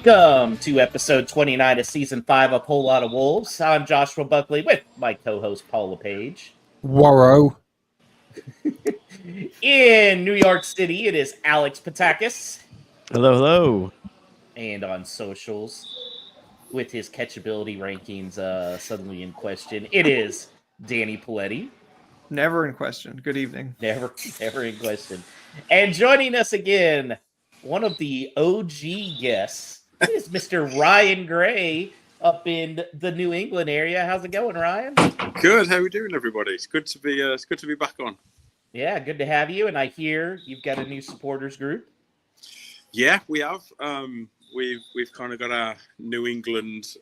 Welcome to episode 29 of season 5 of Whole Lot of Wolves. I'm Joshua Buckley with my co-host Paul LePage. Warrow. In New York City, it is Alex Patakis. Hello, hello. And on socials, with his catchability rankings suddenly in question, it is Danny Paletti. Never in question. Good evening. Never in question. And joining us again, one of the OG guests is Mr. Ryan Gray up in the New England area. How's it going, Ryan? Good. How are we doing, everybody? It's good to be back on. Yeah, good to have you. And I hear you've got a new supporters group. Yeah, we have. We've kind of got our New England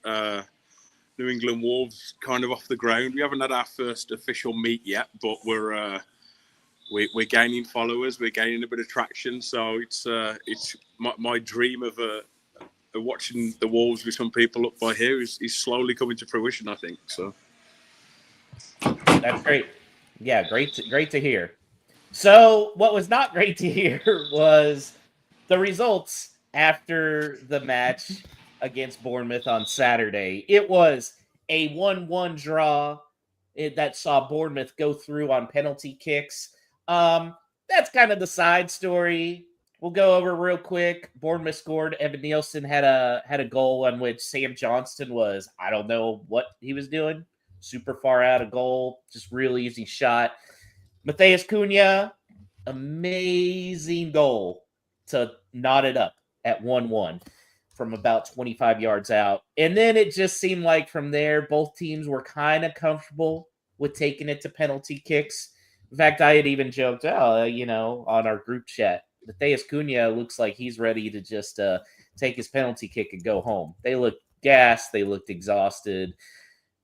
Wolves kind of off the ground. We haven't had our first official meet yet, but we're gaining followers. We're gaining a bit of traction. So it's my dream of watching the Wolves with some people up by here is slowly coming to fruition, I think. So that's great. Yeah, great to hear. So what was not great to hear was the results after the match against Bournemouth on Saturday. It was a 1-1 draw that saw Bournemouth go through on penalty kicks. That's kind of the side story. We'll go over real quick. Bournemouth scored. Evan Nielsen had a goal on which Sam Johnston was, I don't know what he was doing. Super far out of goal. Just real easy shot. Matheus Cunha, amazing goal to knot it up at 1-1 from about 25 yards out. And then it just seemed like from there, both teams were kind of comfortable with taking it to penalty kicks. In fact, I had even joked, on our group chat, Matheus Cunha looks like he's ready to just take his penalty kick and go home. They looked gassed. They looked exhausted.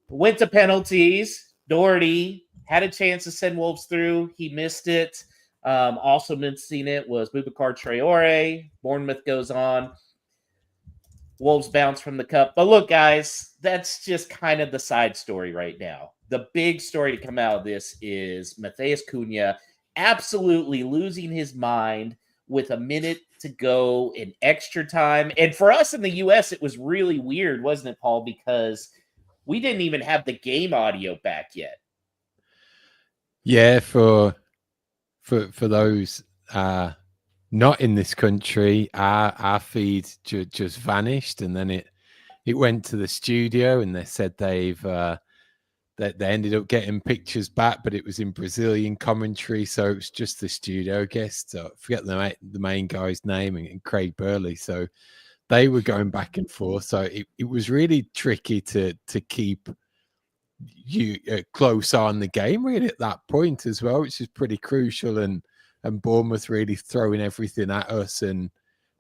Went to penalties. Doherty had a chance to send Wolves through. He missed it. Also missing it was Boubacar Traore. Bournemouth goes on. Wolves bounce from the cup. But look, guys, that's just kind of the side story right now. The big story to come out of this is Matheus Cunha absolutely losing his mind with a minute to go in extra time. And for us in the U.S., it was really weird, wasn't it, Paul? Because we didn't even have the game audio back yet. Yeah, for those not in this country, our feed just vanished, and then it went to the studio, and they said that they ended up getting pictures back, but it was in Brazilian commentary, so it was just the studio guest. So I forget the main guy's name, and Craig Burley. So they were going back and forth. So it was really tricky to keep you close on the game really at that point as well, which is pretty crucial. And Bournemouth really throwing everything at us, and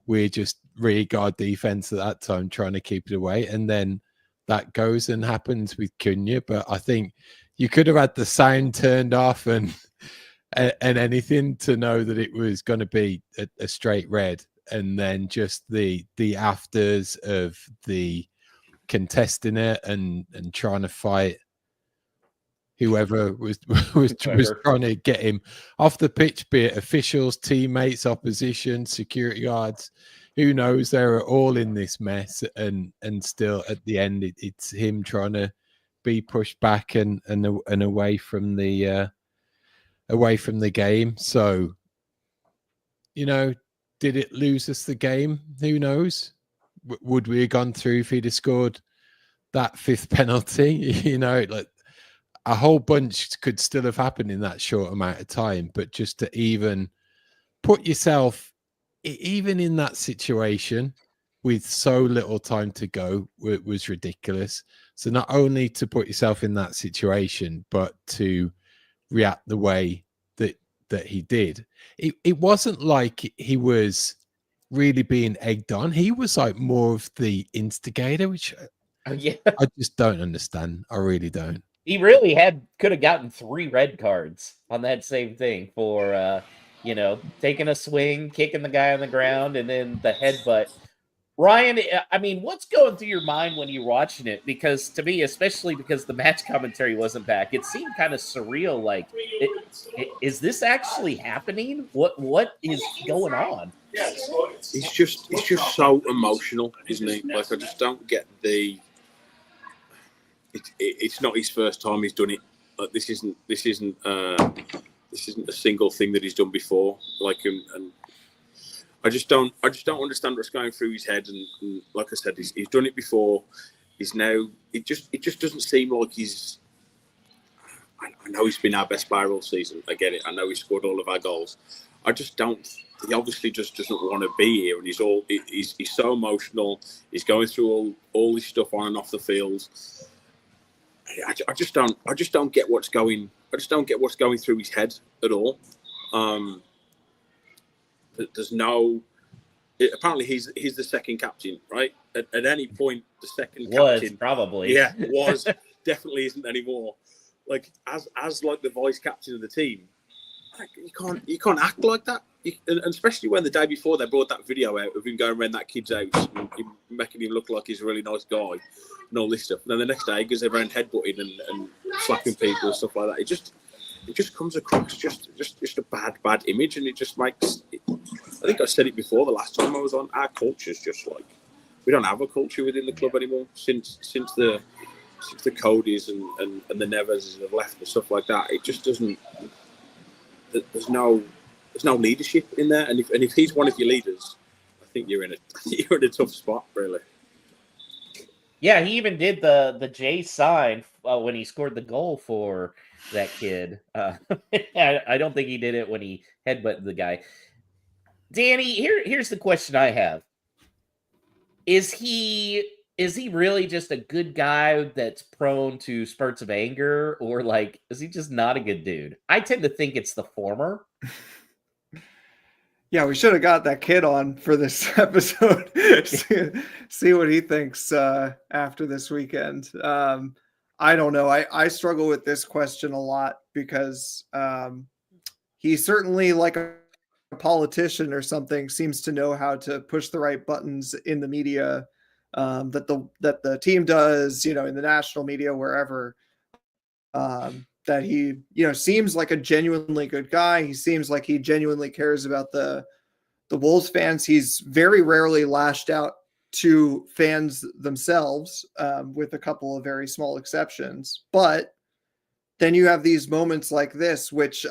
we're just rear guard defense at that time trying to keep it away. And then that goes and happens with Cunha. But I think you could have had the sound turned off and anything to know that it was going to be a straight red. And then just the afters of the contesting it and trying to fight whoever was trying to get him off the pitch, be it officials, teammates, opposition, security guards, who knows? They're all in this mess, and still at the end, it's him trying to be pushed back and away from the game. So, did it lose us the game? Who knows? Would we have gone through if he'd have scored that fifth penalty? Like a whole bunch could still have happened in that short amount of time. But just to even put yourself, even in that situation with so little time to go, was ridiculous. So not only to put yourself in that situation, but to react the way that he did. It wasn't like he was really being egged on. He was like more of the instigator, which I just don't understand. I really don't. He really could have gotten 3 red cards on that same thing for taking a swing, kicking the guy on the ground, and then the headbutt Ryan, I mean, what's going through your mind when you're watching it? Because to me, especially because the match commentary wasn't back, it seemed kind of surreal. Like, is this actually happening? What is going on? He's just so emotional, isn't he? Like, I just don't get the. It's not his first time he's done it. Like, this isn't a single thing that he's done before. Like, and I just don't understand what's going through his head. And like I said, he's done it before. He's now. It just doesn't seem like he's. I know he's been our best player all season. I get it. I know he scored all of our goals. I just don't. He obviously just doesn't want to be here, and he's so emotional. He's going through all this stuff on and off the field. I just don't get what's going. I just don't get what's going through his head at all. There's no. Apparently, he's the second captain, right? At any point, the second captain probably was definitely isn't anymore. Like as like the vice captain of the team, like, you can't act like that. And especially when the day before they brought that video out of him going around that kid's house and making him look like he's a really nice guy and all this stuff. And then the next day he goes around headbutting and slapping people and stuff like that. It just comes across just a bad image, and it just makes. I think I said it before the last time I was on. Our culture's just like we don't have a culture within the club anymore since the Codys and the Nevers have left and stuff like that. It just doesn't. There's no leadership in there, and if he's one of your leaders, I think you're in a tough spot, really. Yeah, he even did the J sign when he scored the goal for that kid. I don't think he did it when he headbutted the guy. Danny, here's the question I have: Is he really just a good guy that's prone to spurts of anger, or like is he just not a good dude? I tend to think it's the former. Yeah, we should have got that kid on for this episode. see what he thinks after this weekend. I don't know. I struggle with this question a lot because he certainly, like a politician or something, seems to know how to push the right buttons in the media that the team does, in the national media, wherever. That he, seems like a genuinely good guy. He seems like he genuinely cares about the Wolves fans. He's very rarely lashed out to fans themselves, with a couple of very small exceptions. But then you have these moments like this, which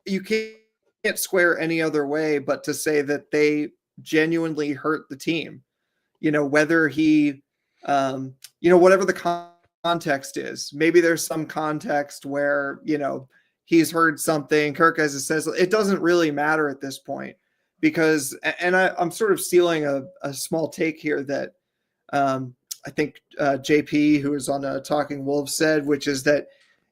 you can't square any other way but to say that they genuinely hurt the team. Whether he, whatever the context is. Maybe there's some context where, he's heard something. Kirk, as it says, it doesn't really matter at this point because, and I'm sort of stealing a small take here that I think JP, who is on Talking Wolves, said, which is that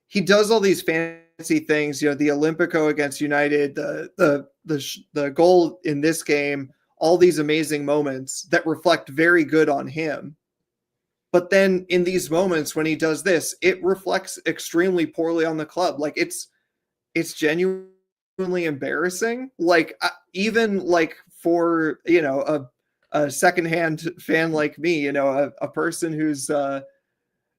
he does all these fancy things, the Olympico against United, the goal in this game, all these amazing moments that reflect very good on him. But then in these moments when he does this, it reflects extremely poorly on the club. Like it's genuinely embarrassing. Like even like for, a secondhand fan like me, a person who's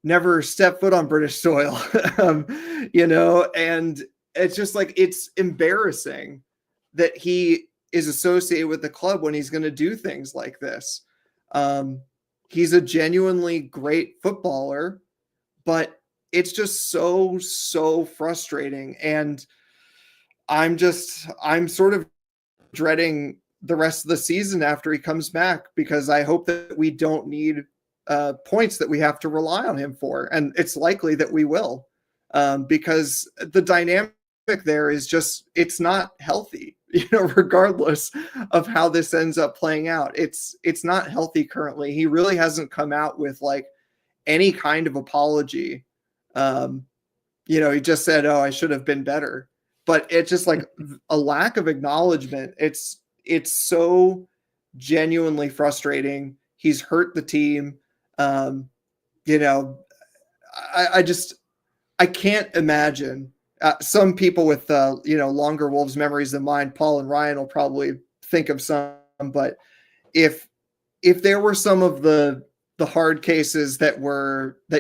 never stepped foot on British soil, and it's just like, it's embarrassing that he is associated with the club when he's going to do things like this. He's a genuinely great footballer, but it's just so frustrating. And I'm sort of dreading the rest of the season after he comes back, because I hope that we don't need points that we have to rely on him for. And it's likely that we will, because the dynamic there is just, it's not healthy. Regardless of how this ends up playing out, it's not healthy currently. He really hasn't come out with like any kind of apology. He just said, "Oh, I should have been better," but it's just like a lack of acknowledgement. It's so genuinely frustrating. He's hurt the team. I can't imagine. Some people with longer Wolves memories than mine, Paul and Ryan, will probably think of some. But if if there were some of the hard cases that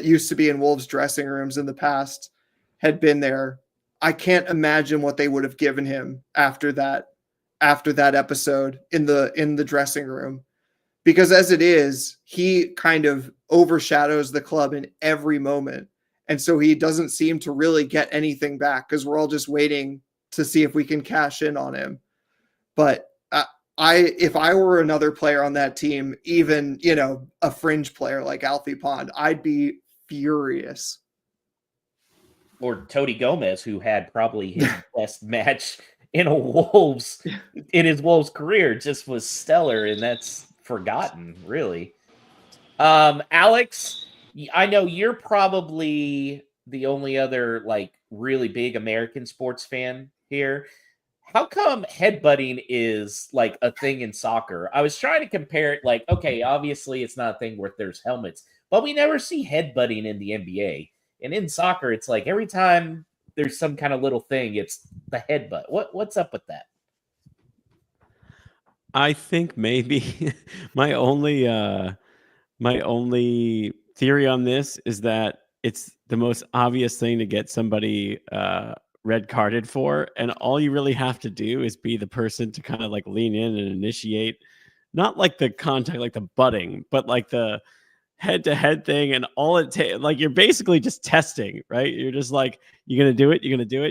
used to be in Wolves dressing rooms in the past had been there, I can't imagine what they would have given him after that episode in the dressing room. Because as it is, he kind of overshadows the club in every moment. And so he doesn't seem to really get anything back because we're all just waiting to see if we can cash in on him. But if I were another player on that team, even, a fringe player like Alfie Pond, I'd be furious. Or Tony Gomez, who had probably his best match in his Wolves career, just was stellar, and that's forgotten, really. Alex, I know you're probably the only other really big American sports fan here. How come headbutting is a thing in soccer? I was trying to compare it, okay, obviously it's not a thing where there's helmets, but we never see headbutting in the NBA. And in soccer, it's every time there's some kind of little thing, it's the headbutt. What's up with that? I think maybe my only theory on this is that it's the most obvious thing to get somebody red carded for, and all you really have to do is be the person to kind of lean in and initiate, not the contact, the butting, but the head-to-head thing, and all it takes, you're basically just testing, right? You're just you're gonna do it,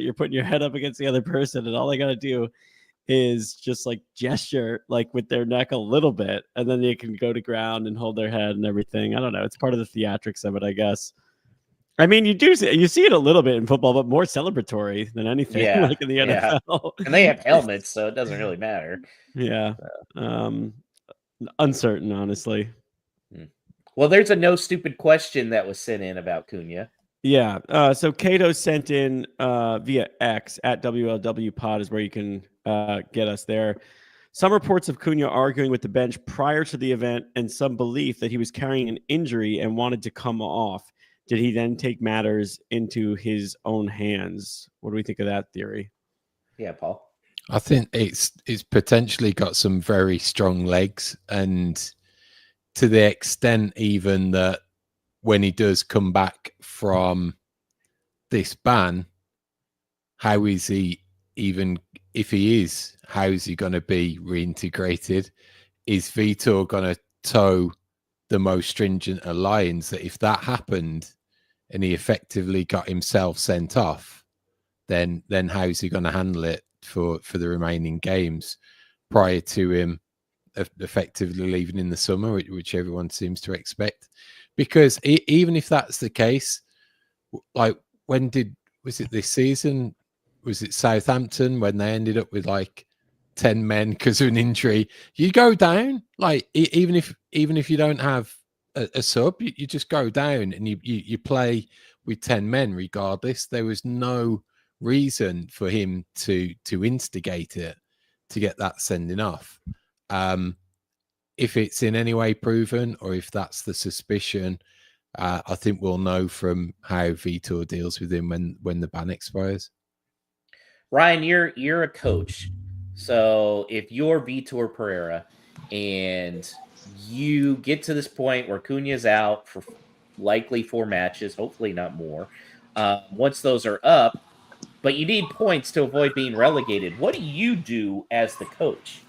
you're putting your head up against the other person, and all they gotta do is just gesture with their neck a little bit, and then they can go to ground and hold their head and everything. I don't know. It's part of the theatrics of it, I guess. I mean, you see it a little bit in football, but more celebratory than anything, in the NFL. And they have helmets, so it doesn't really matter. Yeah. Uncertain, honestly. Well, there's a no stupid question that was sent in about Cunha. Yeah. So Cato sent in via X at WLW Pod is where you can get us there. Some reports of Cunha arguing with the bench prior to the event, and some belief that he was carrying an injury and wanted to come off. Did he then take matters into his own hands? What do we think of that theory? Yeah, Paul. I think it's potentially got some very strong legs, and to the extent even that when he does come back from this ban, how is he, even if he is, how is he going to be reintegrated? Is Vitor going to toe the most stringent of lines that if that happened and he effectively got himself sent off, then how's he going to handle it for the remaining games prior to him effectively leaving in the summer, which everyone seems to expect? Because even if that's the case, was it this season? Was it Southampton when they ended up with 10 men because of an injury? You go down, even if you don't have a sub, you just go down and you play with 10 men regardless. There was no reason for him to instigate it, to get that sending off. If it's in any way proven, or if that's the suspicion, I think we'll know from how Vitor deals with him when the ban expires. Ryan, you're a coach, so if you're Vitor Pereira and you get to this point where Cunha's out for likely 4 matches, hopefully not more, once those are up, but you need points to avoid being relegated, what do you do as the coach?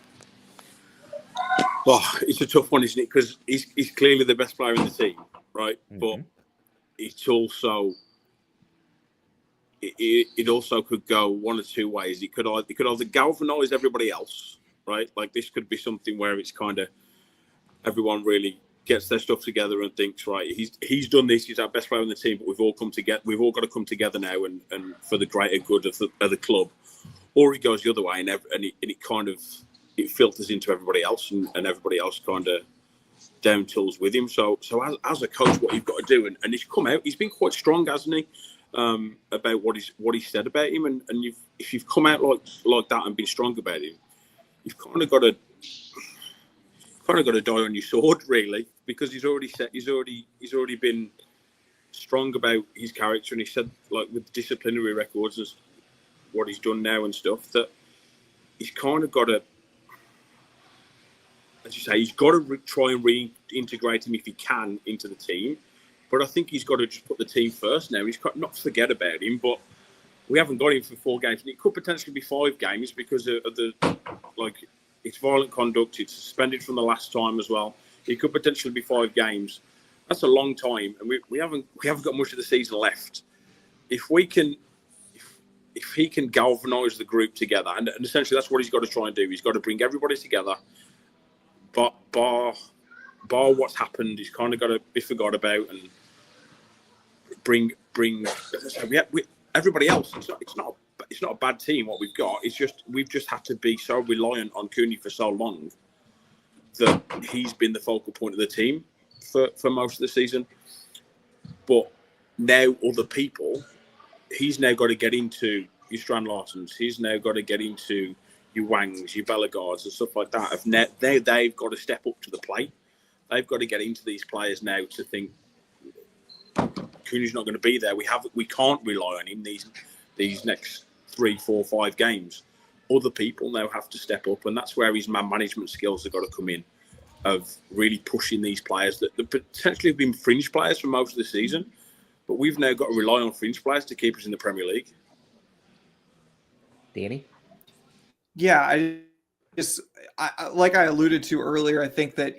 Well, it's a tough one, isn't it? Because he's clearly the best player in the team, right? Mm-hmm. But it's also it also could go one or two ways. It could either galvanise everybody else, right? This could be something where it's kind of everyone really gets their stuff together and thinks, right, he's done this. He's our best player in the team, but we've all come together. We've all got to come together now and for the greater good of the club. Or he goes the other way and it kind of it filters into everybody else and everybody else kind of down tools with him. So as a coach, what you've got to do, and he's come out, he's been quite strong, hasn't he, about what he said about him. And if you've come out like that and been strong about him, you've kind of got to die on your sword, really, because he's already been strong about his character, and he said with disciplinary records as what he's done now and stuff, that he's kind of got to. as you say, he's got to try and reintegrate him if he can into the team. But I think he's got to just put the team first now. He's got not forget about him, but we haven't got him for 4 games, and it could potentially be 5 games because of the it's violent conduct. It's suspended from the last time as well. It could potentially be 5 games. That's a long time, and we haven't got much of the season left. If we can, if he can galvanise the group together, and essentially that's what he's got to try and do. He's got to bring everybody together. But bar what's happened, he's kind of got to be forgot about and bring everybody else. It's not a bad team what we've got. It's just we've just had to be so reliant on Cooney for so long that he's been the focal point of the team for most of the season. But now other people, he's now got to get into your Strand Larsens. He's now got to get into your Wangs, your Bellegardes and stuff like that. They've got to step up to the plate. They've got to get into these players now to think Cooney's not going to be there. We can't rely on him these next 3, 4, 5 games. Other people now have to step up, and that's where his man management skills have got to come in, of really pushing these players that potentially have been fringe players for most of the season, but we've now got to rely on fringe players to keep us in the Premier League. Danny? Yeah, I like I alluded to earlier, I think that,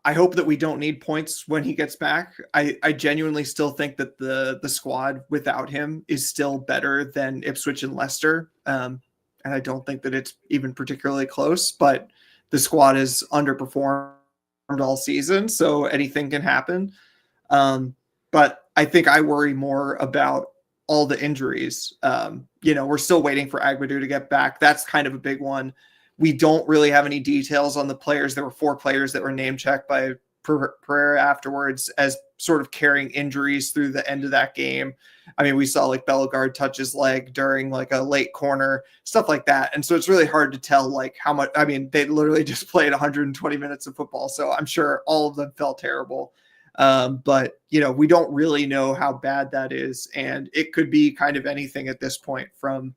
I hope that we don't need points when he gets back. I genuinely still think that the squad without him is still better than Ipswich and Leicester. And I don't think that it's even particularly close, but the squad has underperformed all season, so anything can happen. But I think I worry more about all the injuries. We're still waiting for Agbadou to get back. That's kind of a big one. We don't really have any details on the players. There were 4 players that were name checked by Pereira afterwards as sort of carrying injuries through the end of that game. I mean, we saw like Bellegarde touch his leg during like a late corner, stuff like that. And so it's really hard to tell like how much. I mean, they literally just played 120 minutes of football, so I'm sure all of them felt terrible. But we don't really know how bad that is, and it could be kind of anything at this point. From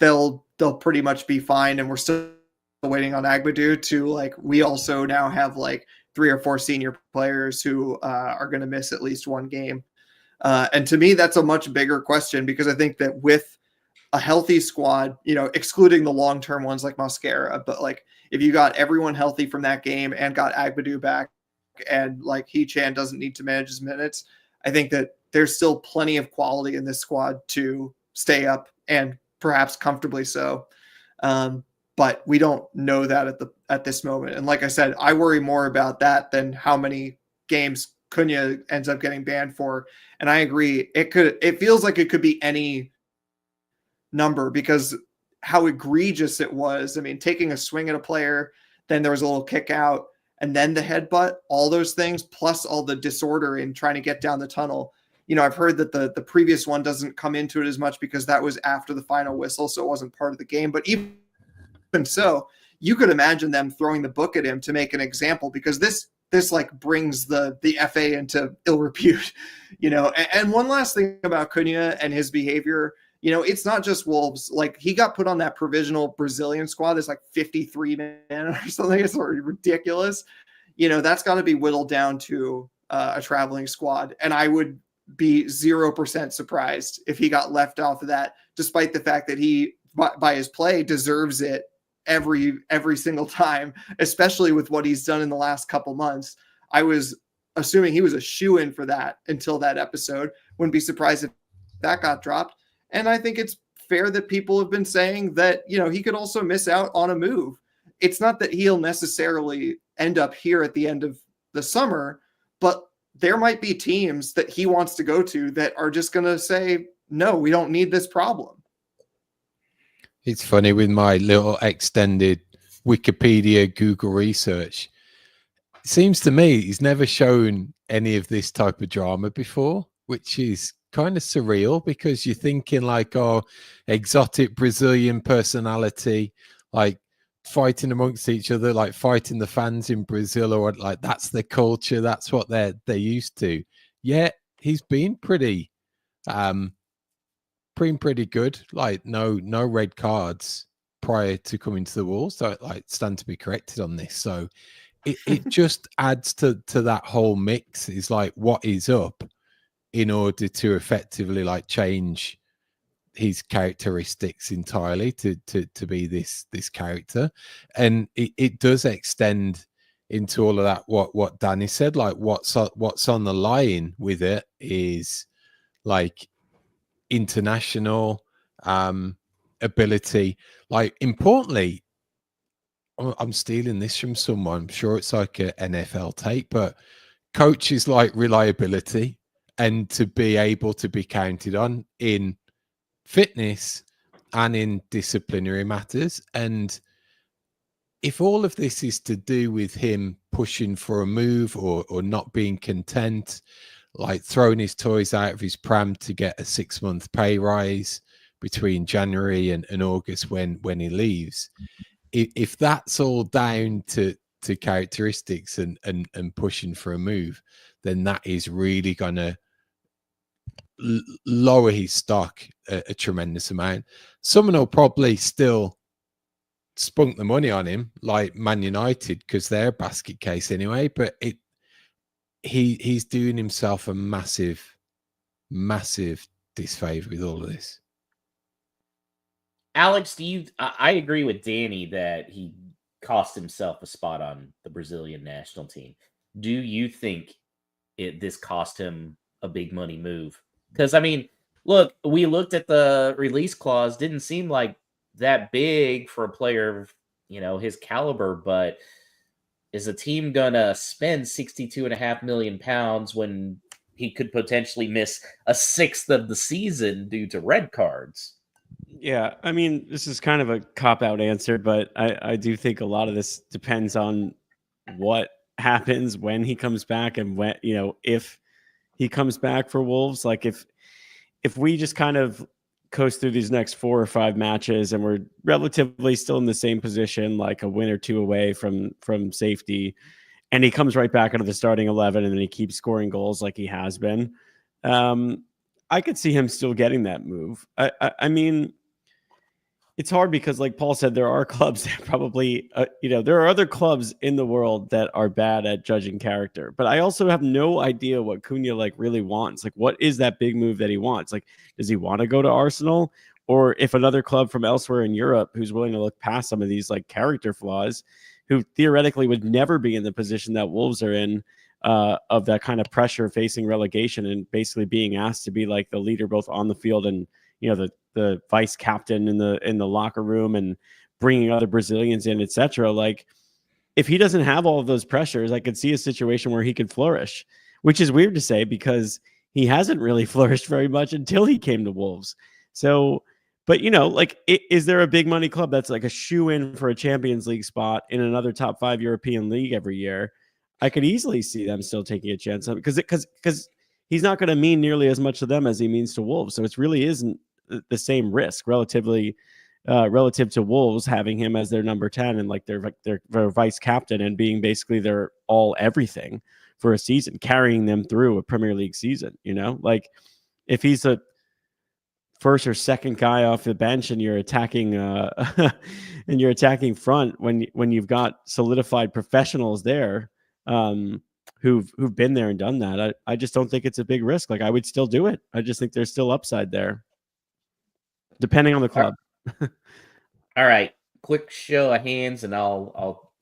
they'll pretty much be fine, and we're still waiting on Agbadou to like. We also now have like 3 or 4 senior players who are going to miss at least 1 game, and to me that's a much bigger question, because I think that with a healthy squad, excluding the long-term ones like Mosquera, but like if you got everyone healthy from that game and got Agbadou back, and like He-Chan doesn't need to manage his minutes, I think that there's still plenty of quality in this squad to stay up, and perhaps comfortably so. But we don't know that at this moment. And like I said, I worry more about that than how many games Cunha ends up getting banned for. And I agree. It feels like it could be any number, because how egregious it was. I mean, taking a swing at a player, then there was a little kick out, and then the headbutt, all those things, plus all the disorder in trying to get down the tunnel. I've heard that the previous one doesn't come into it as much because that was after the final whistle, so it wasn't part of the game. But even so, you could imagine them throwing the book at him to make an example, because this like brings the FA into ill repute, And one last thing about Cunha and his behavior, it's not just Wolves. Like, he got put on that provisional Brazilian squad. There's like 53 men or something. It's sort of ridiculous. That's got to be whittled down to a traveling squad. And I would be 0% surprised if he got left off of that, despite the fact that he, by his play, deserves it every single time, especially with what he's done in the last couple months. I was assuming he was a shoo-in for that until that episode. Wouldn't be surprised if that got dropped. And I think it's fair that people have been saying that, he could also miss out on a move. It's not that he'll necessarily end up here at the end of the summer, but there might be teams that he wants to go to that are just going to say, no, we don't need this problem. It's funny, with my little extended Wikipedia Google research, it seems to me he's never shown any of this type of drama before, which is kind of surreal, because you're thinking like, oh, exotic Brazilian personality, like fighting amongst each other, like fighting the fans in Brazil, or like that's their culture, that's what they're used to. Yet he's been pretty good, like no red cards prior to coming to the Wolves. So like stand to be corrected on this. So it just adds to that whole mix. Is like what is up in order to effectively like change his characteristics entirely to be this character, and it does extend into all of that. What Danny said, like what's on the line with it is like international ability. Like importantly, I'm stealing this from someone. I'm sure it's like an NFL tape, but coaches like reliability and to be able to be counted on in fitness and in disciplinary matters. And if all of this is to do with him pushing for a move or not being content, like throwing his toys out of his pram to get a 6-month pay rise between January and August when he leaves, if that's all down to characteristics and pushing for a move, then that is really going to lower his stock a tremendous amount. Someone will probably still spunk the money on him, like Man United, because they're a basket case anyway. But he's doing himself a massive disfavor with all of this. Alex, I agree with Danny that he cost himself a spot on the Brazilian national team. Do you think this cost him a big money move? Because, I mean, look, we looked at the release clause, didn't seem like that big for a player of, his caliber, but is a team going to spend £62.5 million when he could potentially miss a sixth of the season due to red cards? Yeah, I mean, this is kind of a cop-out answer, but I do think a lot of this depends on what happens when he comes back and when, if he comes back for Wolves. Like if we just kind of coast through these next 4 or 5 matches and we're relatively still in the same position, like a win or two away from safety, and he comes right back into the starting 11 and then he keeps scoring goals like he has been, I could see him still getting that move. I mean, it's hard because, like Paul said, there are clubs that probably, there are other clubs in the world that are bad at judging character. But I also have no idea what Cunha really wants. Like, what is that big move that he wants? Like, does he want to go to Arsenal? Or if another club from elsewhere in Europe who's willing to look past some of these character flaws, who theoretically would never be in the position that Wolves are in, of that kind of pressure facing relegation and basically being asked to be like the leader both on the field and the vice captain in the locker room and bringing other Brazilians in, etc. Like, if he doesn't have all of those pressures, I could see a situation where he could flourish, which is weird to say because he hasn't really flourished very much until he came to Wolves. So, but is there a big money club that's like a shoe in for a Champions League spot in another top 5 European league every year? I could easily see them still taking a chance on because he's not going to mean nearly as much to them as he means to Wolves. So it really isn't the same risk relative to Wolves having him as their number 10 and their vice captain and being basically their all everything for a season, carrying them through a Premier League season. Like if he's a first or second guy off the bench and you're attacking front when you've got solidified professionals there who've been there and done that, I just don't think it's a big risk. Like, I would still do it. I just think there's still upside there, depending on the club. All right, quick show of hands, and I'll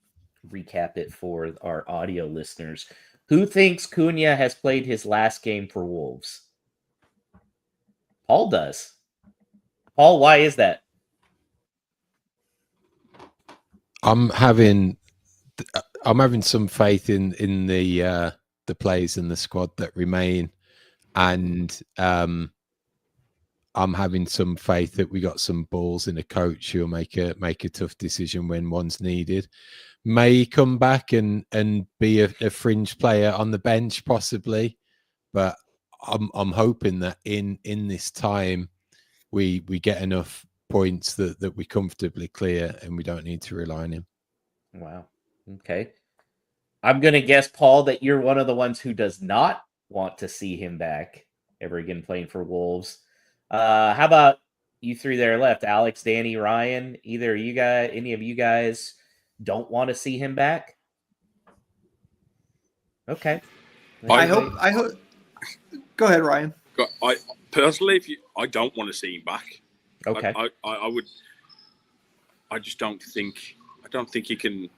recap it for our audio listeners. Who thinks Cunha has played his last game for Wolves? Paul does. Paul, why is that? I'm having some faith in the players in the squad that remain, and I'm having some faith that we got some balls in a coach who'll make a tough decision when one's needed. May come back and be a fringe player on the bench possibly, but I'm hoping that in this time we get enough points that we comfortably clear and we don't need to rely on him. Wow. Okay. I'm going to guess, Paul, that you're one of the ones who does not want to see him back ever again playing for Wolves. How about you three there left, Alex, Danny, Ryan, any of you guys don't want to see him back? Okay. I hope. Go ahead, Ryan. I personally, I don't want to see him back. Okay. I would. I just don't think. I don't think he can.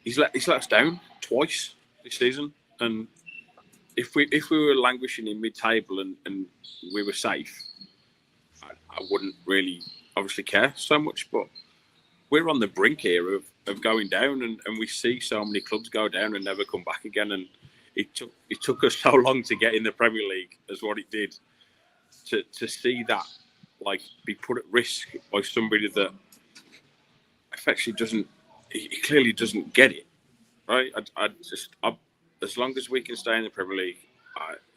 He's let us down twice this season, and if we were languishing in mid-table and we were safe, I wouldn't really obviously care so much. But we're on the brink here of going down, and we see so many clubs go down and never come back again. And it took us so long to get in the Premier League as what it did to see that like be put at risk by somebody that effectively he clearly doesn't get it, right? As long as we can stay in the Premier League,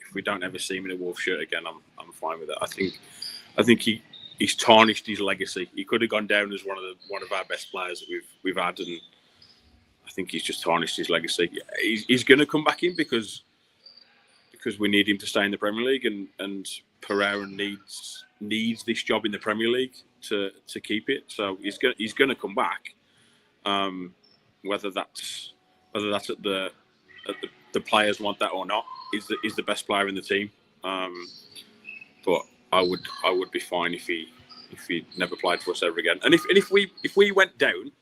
if we don't ever see him in a Wolves shirt again, I'm fine with it. I think he's tarnished his legacy. He could have gone down as one of our best players that we've had, and I think he's just tarnished his legacy. He's going to come back in because we need him to stay in the Premier League, and Pereira needs this job in the Premier League to keep it. So he's going to come back. Whether that's at the players want that or not, is the best player in the team. But I would be fine if he never played for us ever again. And if we went down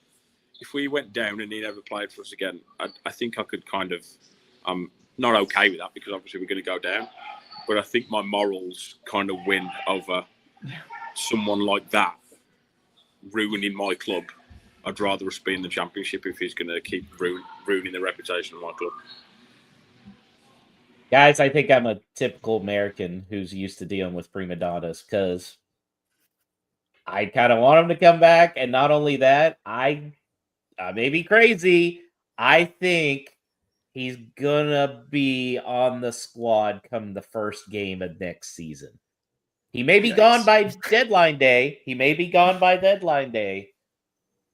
and he never played for us again, I think I could kind of not okay with that, because obviously we're going to go down. But I think my morals kind of win over someone like that ruining my club. I'd rather us be in the Championship if he's going to keep ruining the reputation of my club. Guys, I think I'm a typical American who's used to dealing with prima donnas, because I kind of want him to come back. And not only that, I may be crazy. I think he's going to be on the squad come the first game of next season. He may be gone by deadline day.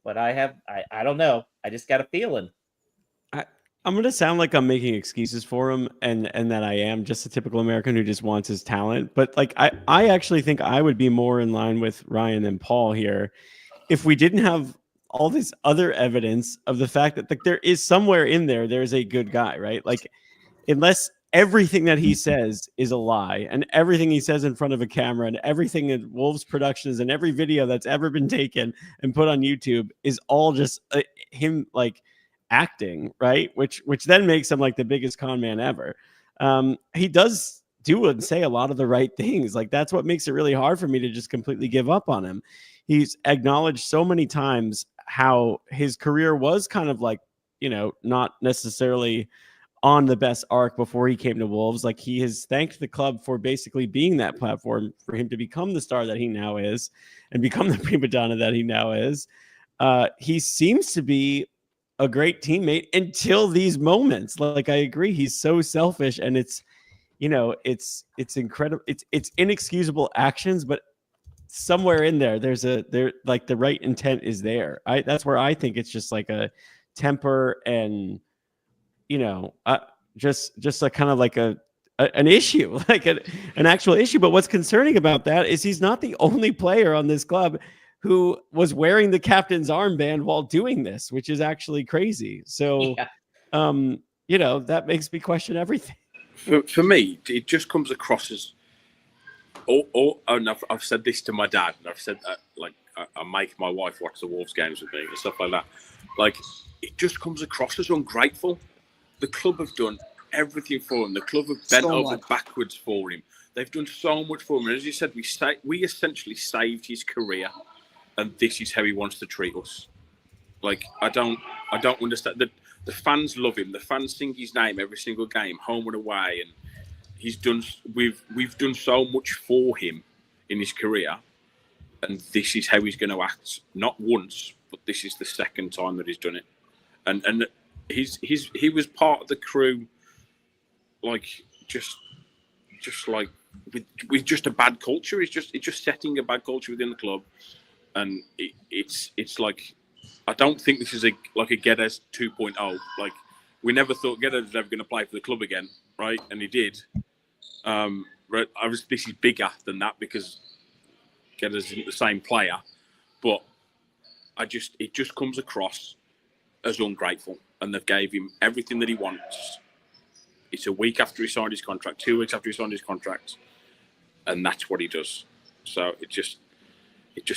But I don't know. I just got a feeling. I'm going to sound like I'm making excuses for him, and that I am just a typical American who just wants his talent. But like, I actually think I would be more in line with Ryan than Paul here if we didn't have all this other evidence of the fact that, like, there is somewhere in there's a good guy, right? Like, unless everything that he says is a lie, and everything he says in front of a camera, and everything in Wolves Productions and every video that's ever been taken and put on YouTube is all just him like acting, right? Which then makes him like the biggest con man ever. He does do and say a lot of the right things. Like, that's what makes it really hard for me to just completely give up on him. He's acknowledged so many times how his career was kind of like, not necessarily on the best arc before he came to Wolves. Like, he has thanked the club for basically being that platform for him to become the star that he now is and become the prima donna that he now is. He seems to be a great teammate until these moments. Like, I agree, he's so selfish, and it's incredible. It's inexcusable actions, but somewhere in there, like the right intent is there. That's where I think it's just like a temper and just like kind of like an issue, like an actual issue. But what's concerning about that is he's not the only player on this club who was wearing the captain's armband while doing this, which is actually crazy. So, that makes me question everything. For me, it just comes across as, and I've said this to my dad, and I've said that, like, I make my wife watch the Wolves games with me and stuff like that. Like, it just comes across as ungrateful. The club have done everything for him. The club have bent over backwards for him. They've done so much for him. And as you said, we essentially saved his career, and this is how he wants to treat us. Like, I don't understand. The fans love him. The fans sing his name every single game, home and away, and we've done so much for him in his career, and this is how he's going to act. Not once, but this is the second time that he's done it, and he was part of the crew, like just like with just a bad culture. He's just setting a bad culture within the club, and it's like, I don't think this is a Guedes 2.0. Like, we never thought Guedes was ever going to play for the club again, right? And he did. This is bigger than that, because get us the same player, but it just comes across as ungrateful, and they've gave him everything that he wants. It's a week after he signed his contract, 2 weeks after he signed his contract, and that's what he does. So it just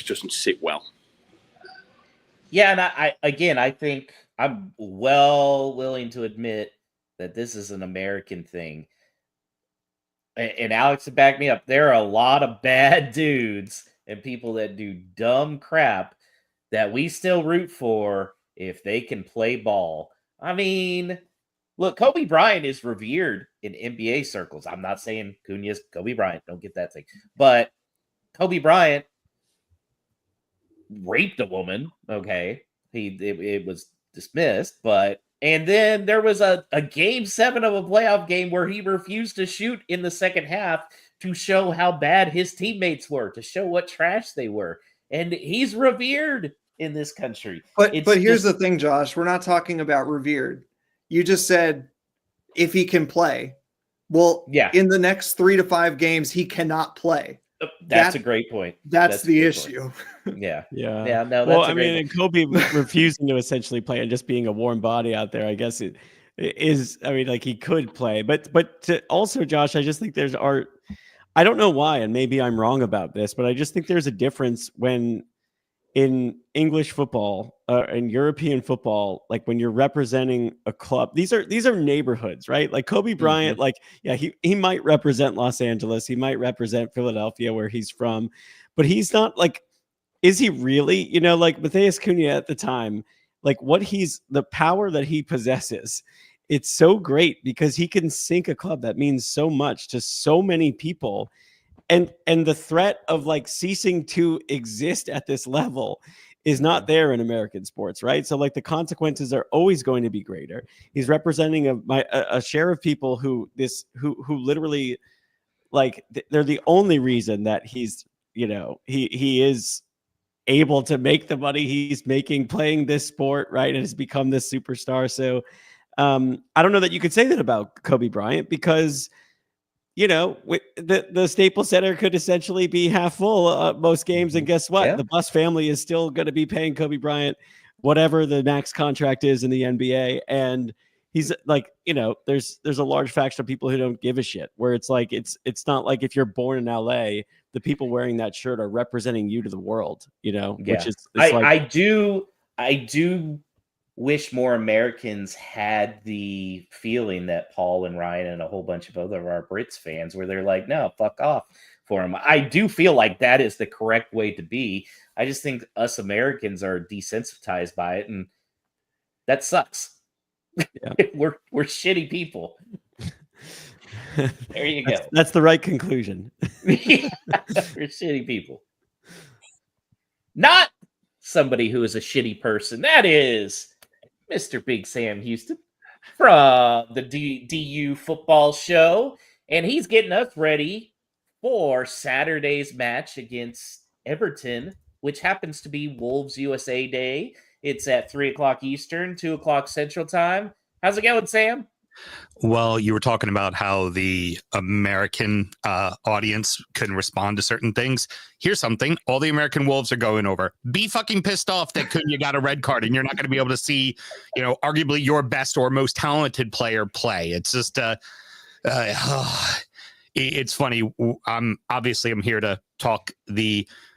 doesn't sit well. Yeah, and I think I'm well willing to admit that this is an American thing. And Alex to back me up, there are a lot of bad dudes and people that do dumb crap that we still root for if they can play ball. I mean, look, Kobe Bryant is revered in NBA circles. I'm not saying Cunha's Kobe Bryant. Don't get that thing. But Kobe Bryant raped a woman. Okay. It was dismissed, and then there was a game 7 of a playoff game where he refused to shoot in the second half to show how bad his teammates were, to show what trash they were. And he's revered in this country. But here's the thing, Josh. We're not talking about revered. You just said if he can play. Well, yeah. In the next 3 to 5 games, he cannot play. That's a great point. That's the issue. Yeah. No. Well, I mean, and Kobe refusing to essentially play and just being a warm body out there, I guess it is. I mean, like he could play, but also, Josh, I just think there's art. I don't know why, and maybe I'm wrong about this, but I just think there's a difference when in English football and European football, like when you're representing a club, these are neighborhoods, right? Like Kobe Bryant, like, yeah, he might represent Los Angeles. He might represent Philadelphia where he's from, but he's not like, is he really, like Matheus Cunha at the time, like the power that he possesses, it's so great because he can sink a club that means so much to so many people. And the threat of like ceasing to exist at this level is not there in American sports, right? So like the consequences are always going to be greater. He's representing a share of people who literally like they're the only reason that he's he is able to make the money he's making playing this sport, right? And has become this superstar. So I don't know that you could say that about Kobe Bryant because the Staples Center could essentially be half full most games. And guess what? Yeah. The Bus family is still going to be paying Kobe Bryant whatever the max contract is in the NBA. And he's like, there's a large faction of people who don't give a shit, where it's like, it's not like if you're born in LA, the people wearing that shirt are representing you to the world, which is, I do wish more Americans had the feeling that Paul and Ryan and a whole bunch of other our Brits fans where they're like, no, fuck off for him. I do feel like that is the correct way to be. I just think us Americans are desensitized by it, and that sucks. Yeah. We're shitty people. There you go. That's the right conclusion. We're shitty people. Not somebody who is a shitty person. That is Mr. Big Sam Huston from the DU football show. And he's getting us ready for Saturday's match against Everton, which happens to be Wolves USA Day. It's at 3:00 Eastern, 2:00 Central Time. How's it going, Sam? Well, you were talking about how the American audience can respond to certain things. Here's something. All the American Wolves are going over. Be fucking pissed off that Cunha got a red card and you're not going to be able to see, arguably your best or most talented player play. It's just, it's funny. I'm here to talk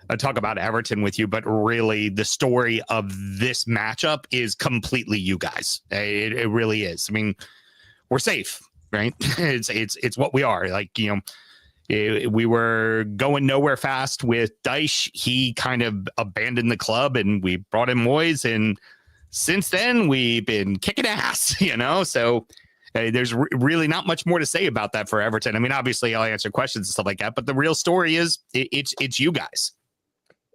about Everton with you, but really the story of this matchup is completely you guys. It really is. I mean, we're safe, right? It's what we are. Like, we were going nowhere fast with Dyche. He kind of abandoned the club and we brought in Moyes. And since then we've been kicking ass, so there's really not much more to say about that for Everton. I mean, obviously I'll answer questions and stuff like that, but the real story is it's you guys.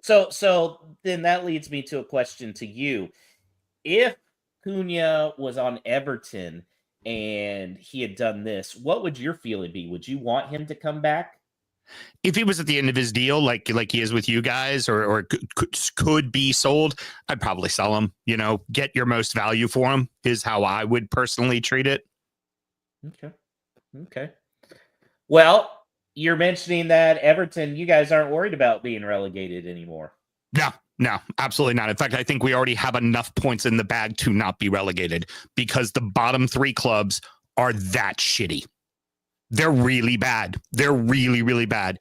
So then that leads me to a question to you. If Cunha was on Everton and he had done this, what would your feeling be? Would you want him to come back? If he was at the end of his deal, like he is with you guys, or could be sold, I'd probably sell him. Get your most value for him is how I would personally treat it. Okay. Well, you're mentioning that Everton, you guys aren't worried about being relegated anymore. No, absolutely not. In fact, I think we already have enough points in the bag to not be relegated because the bottom 3 clubs are that shitty. They're really bad. They're really, really bad.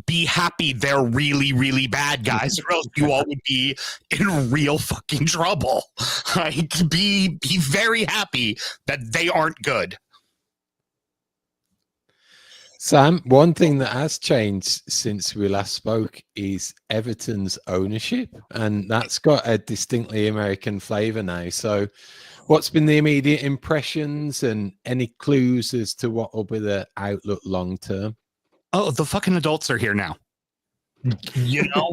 Be happy they're really, really bad, guys, or else you all would be in real fucking trouble. Like, be very happy that they aren't good. Sam, one thing that has changed since we last spoke is Everton's ownership, and that's got a distinctly American flavour now. So what's been the immediate impressions and any clues as to what will be the outlook long term? Oh, the fucking adults are here now. You know?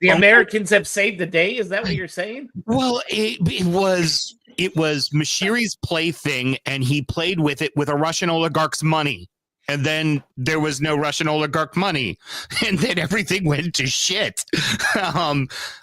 The Americans have saved the day? Is that what you're saying? Well, it was Mashiri's plaything, and he played with it with a Russian oligarch's money. And then there was no Russian oligarch money, and then everything went to shit.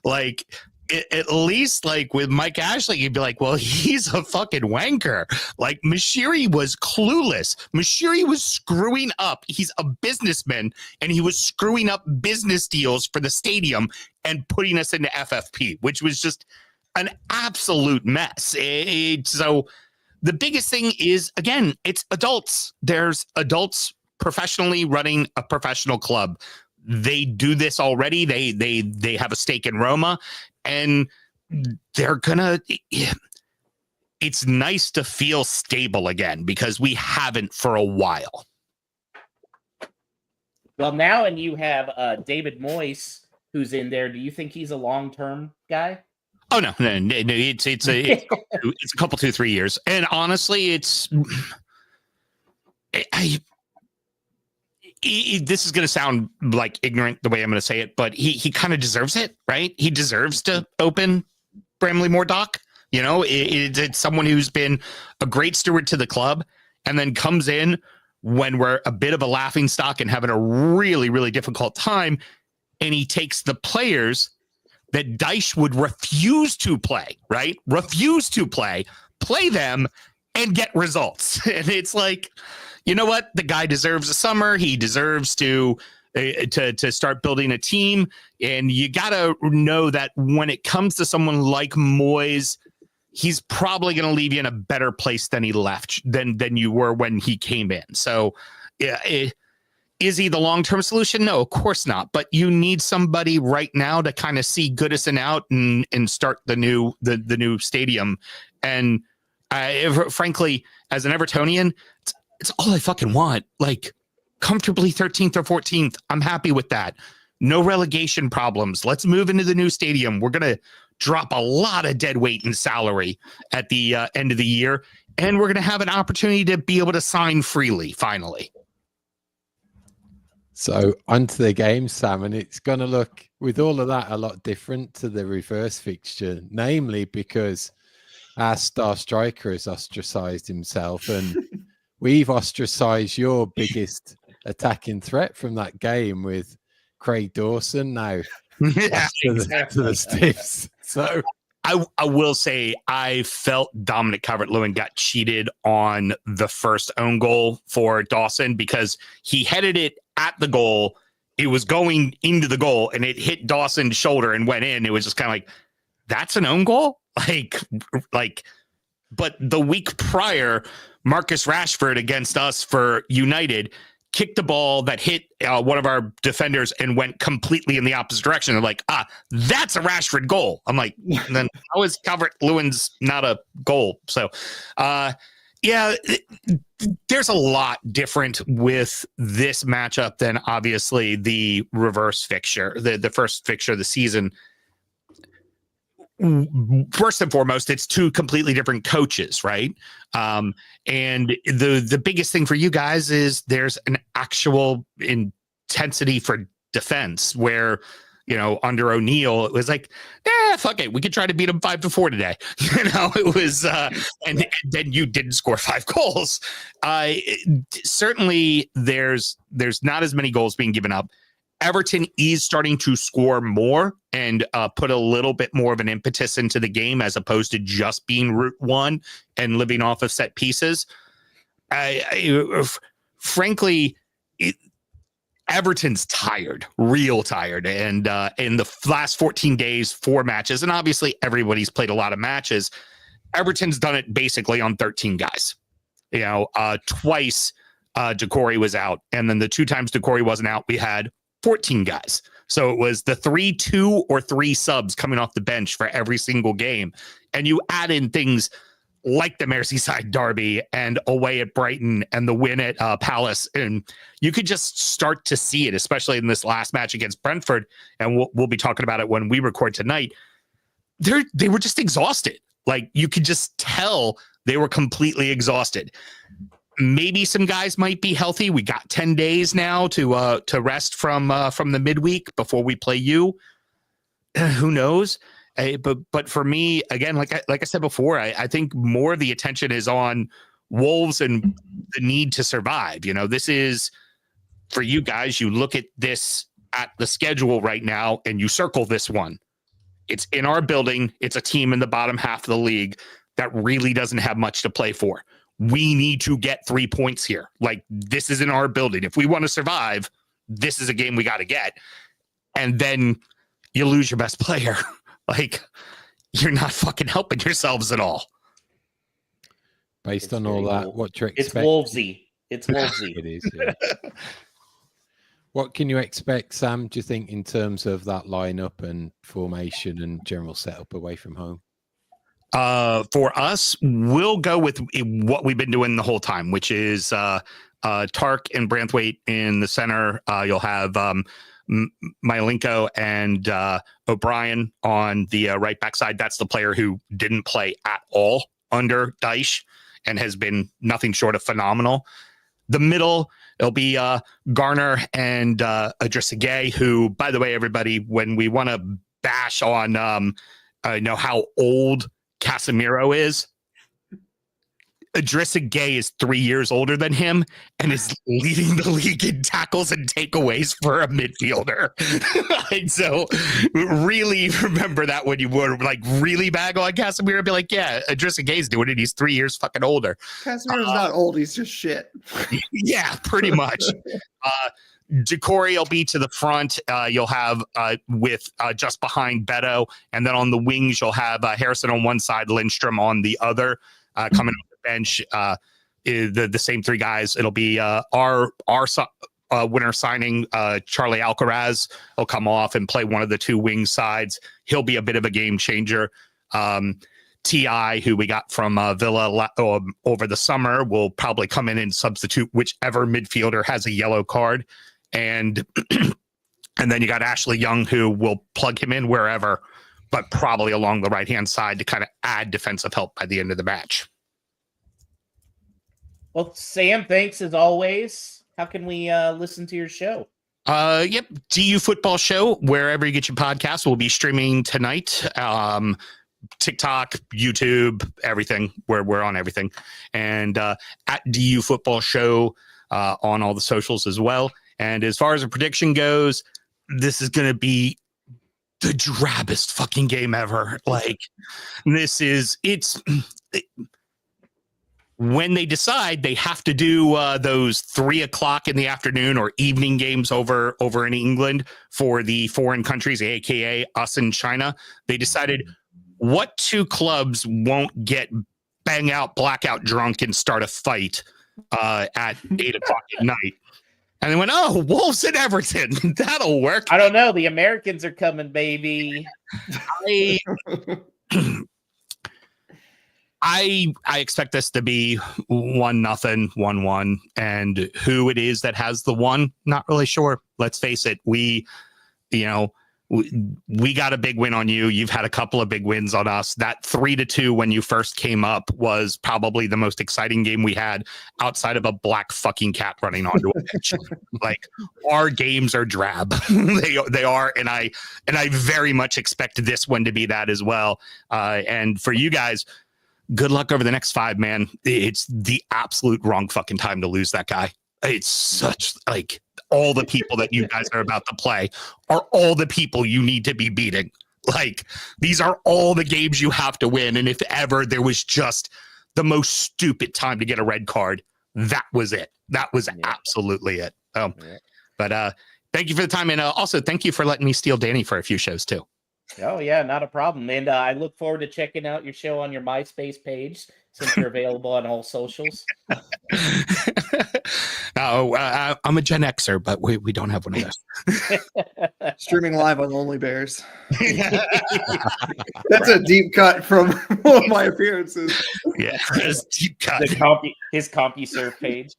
Like, at least, like, with Mike Ashley, you'd be like, well, he's a fucking wanker. Like, Mashiri was clueless. Mashiri was screwing up. He's a businessman, and he was screwing up business deals for the stadium and putting us into FFP, which was just an absolute mess. So the biggest thing is, again, it's adults. There's adults professionally running a professional club. They do this already. They have a stake in Roma, and they're gonna. It's nice to feel stable again because we haven't for a while. Well, now, and you have David Moyes, who's in there. Do you think he's a long-term guy? Oh no! It's a couple 2-3 years, and honestly, this is going to sound like ignorant the way I'm going to say it, but he kind of deserves it, right? He deserves to open Bramley Moore Dock. You know, it's someone who's been a great steward to the club, and then comes in when we're a bit of a laughing stock and having a really, really difficult time, and he takes the players that Dyche would refuse to play, right? Refuse to play them and get results. And it's like, you know what? The guy deserves a summer. He deserves to start building a team. And you got to know that when it comes to someone like Moyes, he's probably going to leave you in a better place than he left, than you were when he came in. So yeah, is he the long-term solution? No, of course not. But you need somebody right now to kind of see Goodison out and start the new stadium. And frankly, as an Evertonian, it's all I fucking want. Like, comfortably 13th or 14th. I'm happy with that. No relegation problems. Let's move into the new stadium. We're going to drop a lot of dead weight in salary at the end of the year. And we're going to have an opportunity to be able to sign freely, finally. So onto the game, Sam, and it's going to look, with all of that, a lot different to the reverse fixture, namely because our star striker has ostracised himself, and we've ostracised your biggest attacking threat from that game with Craig Dawson now Yeah, to the Stiffs. So I will say I felt Dominic Calvert-Lewin got cheated on the first own goal for Dawson because he headed it at the goal. It was going into the goal and it hit Dawson's shoulder and went in. It was just kind of like, that's an own goal? Like, but the week prior, Marcus Rashford against us for United kicked the ball that hit one of our defenders and went completely in the opposite direction. They're like, that's a Rashford goal. I'm like, then how is Calvert-Lewin's not a goal? So, yeah, there's a lot different with this matchup than obviously the reverse fixture, the first fixture of the season. First and foremost, it's two completely different coaches, right? And the biggest thing for you guys is there's an actual intensity for defense where, you know, under O'Neill, it was like, fuck it, we could try to beat them 5-4 today. You know, it was, and then you didn't score 5 goals. Certainly, there's not as many goals being given up. Everton is starting to score more and put a little bit more of an impetus into the game as opposed to just being route one and living off of set pieces. frankly, Everton's tired, real tired. And in the last 14 days, 4 matches, and obviously everybody's played a lot of matches. Everton's done it basically on 13 guys. Twice Decore was out. And then the 2 times Decore wasn't out, we had 14 guys. So it was the 3-2 or 3 subs coming off the bench for every single game. And you add in things like the Merseyside derby and away at Brighton and the win at Palace. And you could just start to see it, especially in this last match against Brentford. And we'll be talking about it when we record tonight. They were just exhausted. Like, you could just tell they were completely exhausted. Maybe some guys might be healthy. We got 10 days now to rest from the midweek before we play you. Who knows? But for me, again, like I said before, I think more of the attention is on Wolves and the need to survive. This is, for you guys, you look at this at the schedule right now and you circle this one. It's in our building. It's a team in the bottom half of the league that really doesn't have much to play for. We need to get 3 points here. Like, this is in our building. If we want to survive, this is a game we got to get. And then you lose your best player. Like, you're not fucking helping yourselves at all. Based on all that, what do you expect? It's Wolvesy. It's Wolvesy. It is, yeah. What can you expect, Sam, do you think, in terms of that lineup and formation and general setup away from home? For us, we'll go with what we've been doing the whole time, which is Tark and Branthwaite in the center. You'll have Molineux and O'Brien on the right back side. That's the player who didn't play at all under Dyche and has been nothing short of phenomenal. The middle, it'll be Garner and Idrissa Gueye, who, by the way, everybody, when we want to bash on how old Casemiro is, Idrissa Gueye is 3 years older than him and is leading the league in tackles and takeaways for a midfielder. And so really remember that when you were like really bag on Casemiro, be like, yeah, Idrissa Gueye's doing it. He's 3 years fucking older. Casemiro's not old. He's just shit. Yeah, pretty much. Decore will be to the front. You'll have with just behind Beto. And then on the wings, you'll have Harrison on one side, Lindstrom on the other, coming off the bench. The same 3 guys. It'll be our winner signing, Charlie Alcaraz. Will come off and play one of the 2 wing sides. He'll be a bit of a game changer. T.I., who we got from Villa over the summer, will probably come in and substitute whichever midfielder has a yellow card. And then you got Ashley Young, who will plug him in wherever, but probably along the right-hand side to kind of add defensive help by the end of the match. Well, Sam, thanks as always. How can we listen to your show? Yep, DU Football Show, wherever you get your podcasts, will be streaming tonight. TikTok, YouTube, everything. We're on everything. And at DU Football Show on all the socials as well. And as far as a prediction goes, this is going to be the drabbest fucking game ever. Like, when they decide they have to do those 3 o'clock in the afternoon or evening games over in England for the foreign countries, aka us and China, they decided what 2 clubs won't get bang out, blackout drunk and start a fight at 8 o'clock at night. And they went, oh, Wolves and Everton. That'll work. I don't know. The Americans are coming, baby. I expect this to be 1-0, 1-1. And who it is that has the 1, not really sure. Let's face it. We got a big win on you. You've had a couple of big wins on us. That 3-2 when you first came up was probably the most exciting game we had outside of a black fucking cat running onto a pitch. Like, our games are drab. they are, and I very much expect this one to be that as well. And for you guys, good luck over the next 5, man. It's the absolute wrong fucking time to lose that guy. It's such like all the people that you guys are about to play are all the people you need to be beating. Like, these are all the games you have to win. And if ever there was just the most stupid time to get a red card, that was it. That was Yeah. absolutely it. Yeah. But thank you for the time. And also thank you for letting me steal Danny for a few shows too. Oh yeah, not a problem. And I look forward to checking out your show on your MySpace page since you're available on all socials. I'm a Gen Xer, but we don't have one of those. Streaming live on Lonely Bears. That's a deep cut from one of my appearances. Yeah, it's deep cut. His CompuServe page.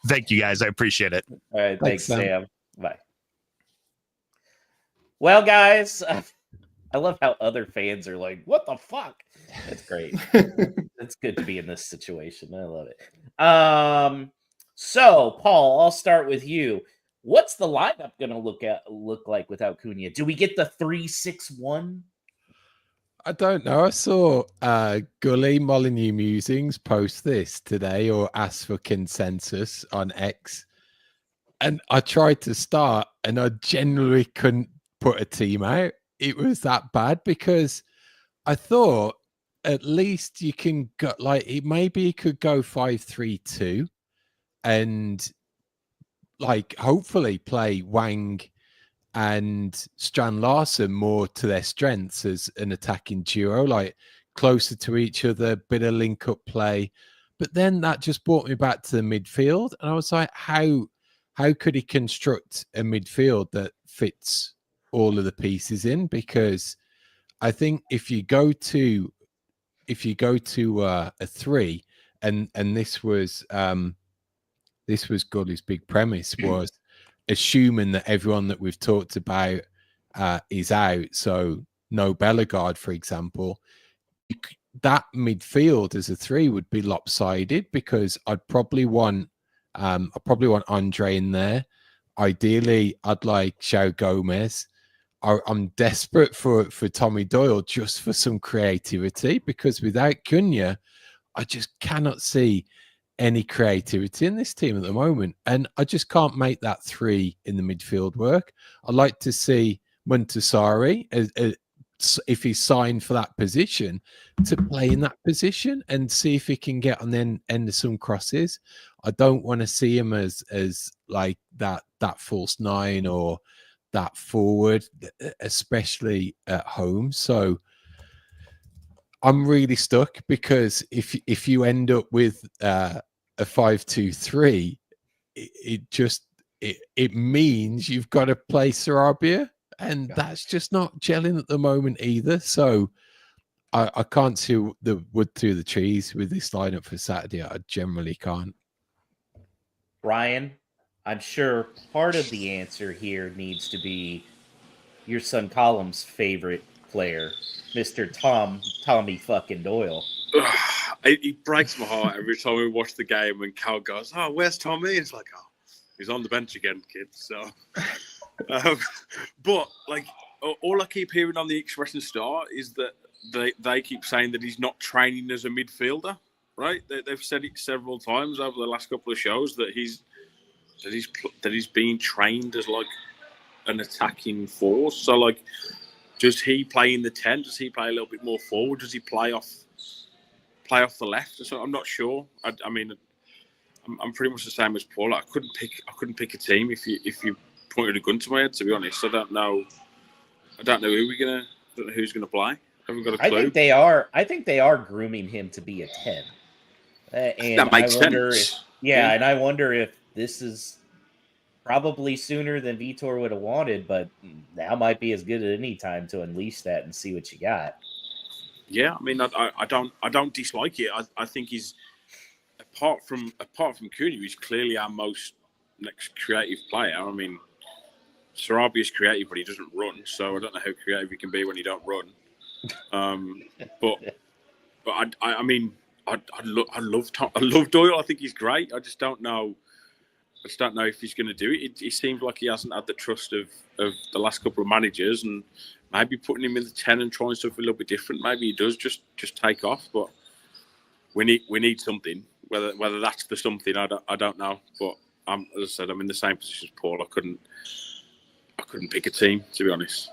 Thank you guys. I appreciate it. All right, thanks, Sam. Sam. Bye. Well, guys, I love how other fans are like, "What the fuck?" That's great. It's good to be in this situation. I love it. So Paul, I'll start with you. What's the lineup going to look like without Cunha? Do we get the 3-6-1? I don't know. I saw Gully Molineux Musings post this today or ask for consensus on X. And I tried to start and I generally couldn't put a team out. It was that bad because I thought at least you can go like it. Maybe you could go 5-3-2 and like hopefully play Wang and Strand Larson more to their strengths as an attacking duo, like closer to each other, bit of link up play. But then that just brought me back to the midfield, and I was like, how could he construct a midfield that fits all of the pieces in? Because I think if you go to a 3, and this was Gully's big premise was assuming that everyone that we've talked about is out, so no Bellegarde, for example, that midfield as a 3 would be lopsided because I'd probably want Andre in there. Ideally, I'd like João Gomez. I'm desperate for Tommy Doyle just for some creativity because without Cunha, I just cannot see any creativity in this team at the moment. And I just can't make that 3 in the midfield work. I'd like to see Montessori, if he's signed for that position, to play in that position and see if he can get on the end of some crosses. I don't want to see him as like that false 9 or that forward, especially at home. So I'm really stuck because if you end up with a 5-2-3, it means you've got to play Sarabia, and that's just not gelling at the moment either. So I can't see the wood through the trees with this lineup for Saturday. I generally can't. Ryan, I'm sure part of the answer here needs to be your son Column's favorite player, Mr. Tommy fucking Doyle. It breaks my heart every time we watch the game when Cal goes, "Oh, where's Tommy?" It's like, "Oh, he's on the bench again, kid." So, but like, all I keep hearing on the Expression Star is that they keep saying that he's not training as a midfielder. Right? They've said it several times over the last couple of shows that he's being trained as like an attacking force. So like, does he play in the 10? Does he play a little bit more forward? Does he play off the left? So I'm not sure. I mean, I'm pretty much the same as Paul. I couldn't pick a team if you pointed a gun to my head. To be honest, I don't know who's gonna play. I haven't got a clue. I think they are grooming him to be a 10. And that makes I wonder sense. and I wonder if this is probably sooner than Vitor would have wanted, but now might be as good at any time to unleash that and see what you got. Yeah, I mean, I don't dislike it. I think he's apart from Cunha, he's clearly our most next creative player. I mean, Sarabia is creative, but he doesn't run, so I don't know how creative he can be when he don't run. But I mean, I love Doyle. I think he's great. I just don't know if he's going to do it. It seems like he hasn't had the trust of the last couple of managers, and maybe putting him in the 10 and trying something a little bit different. Maybe he does just take off. But we need something. Whether that's the something, I don't know. But as I said, I'm in the same position as Paul. I couldn't pick a team, to be honest.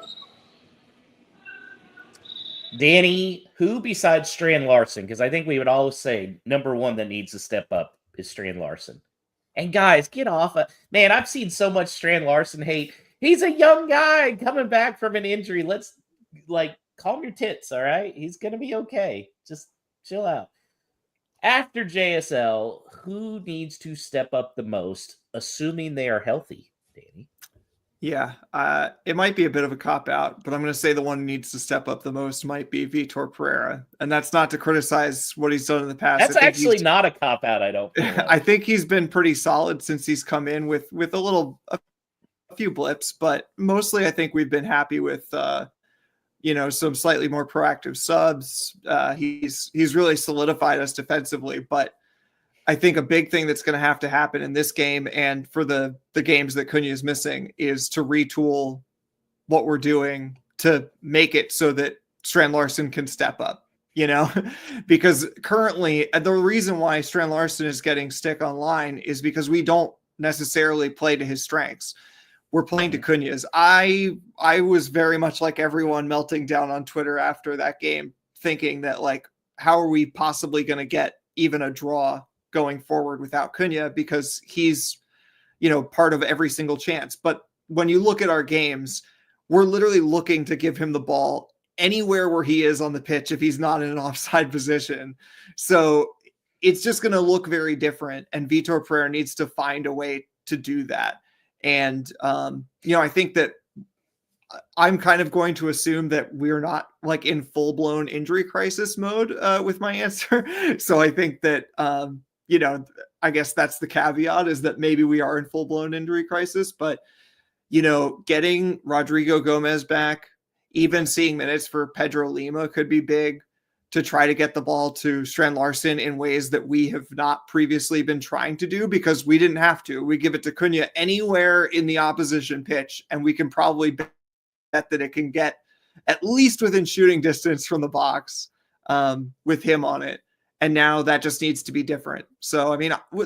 Danny, who besides Strand Larson, because I think we would always say number one that needs to step up is Strand Larson. And guys, get off of man, I've seen so much Strand Larson hate. He's a young guy coming back from an injury. Let's calm your tits, all right? He's gonna be okay. Just chill out. After JSL, who needs to step up the most, assuming they are healthy, Danny? Yeah, it might be a bit of a cop-out, but I'm going to say the one who needs to step up the most might be Vitor Pereira. And that's not to criticize what he's done in the past. That's actually not a cop-out, I don't feel like. I think he's been pretty solid since he's come in with a few blips, but mostly I think we've been happy with some slightly more proactive subs. He's really solidified us defensively, but I think a big thing that's going to happen in this game and for the games that Cunha is missing is to retool what we're doing to make it so that Strand Larson can step up, because currently the reason why Strand Larson is getting stick online is because we don't necessarily play to his strengths. We're playing to Cunha's. I was very much like everyone melting down on Twitter after that game, thinking that how are we possibly going to get even a draw going forward without Cunha, because he's, part of every single chance. But when you look at our games, we're literally looking to give him the ball anywhere where he is on the pitch if he's not in an offside position. So it's just going to look very different. And Vitor Pereira needs to find a way to do that. And, I think that I'm kind of going to assume that we're not in full-blown injury crisis mode with my answer. So I think that, I guess that's the caveat, is that maybe we are in full-blown injury crisis, but, getting Rodrigo Gomez back, even seeing minutes for Pedro Lima could be big to try to get the ball to Strand Larson in ways that we have not previously been trying to do, because we didn't have to. We give it to Cunha anywhere in the opposition pitch, and we can probably bet that it can get at least within shooting distance from the box with him on it. And now that just needs to be different. So,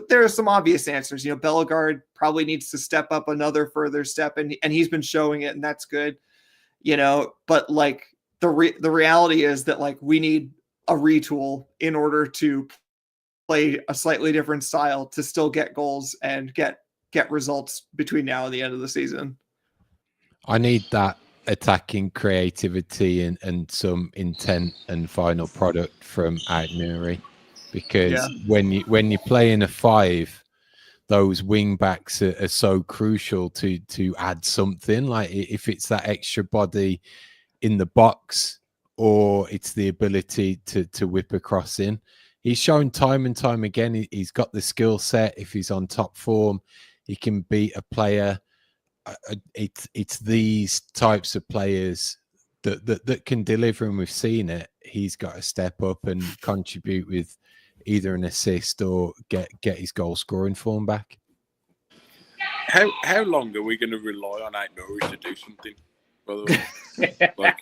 there are some obvious answers. Bellegarde probably needs to step up another further step, and he's been showing it, and that's good. But the reality is that we need a retool in order to play a slightly different style to still get goals and get results between now and the end of the season. I need that attacking creativity and some intent and final product from Aït-Nouri, because when you play in a 5, those wing backs are so crucial to add something. If it's that extra body in the box, or it's the ability to whip across in. He's shown time and time again he's got the skill set. If he's on top form, he can beat a player. It's these types of players that can deliver, and we've seen it. He's got to step up and contribute with either an assist or get his goal scoring form back. How long are we going to rely on Aït-Nouri to do something? By the way,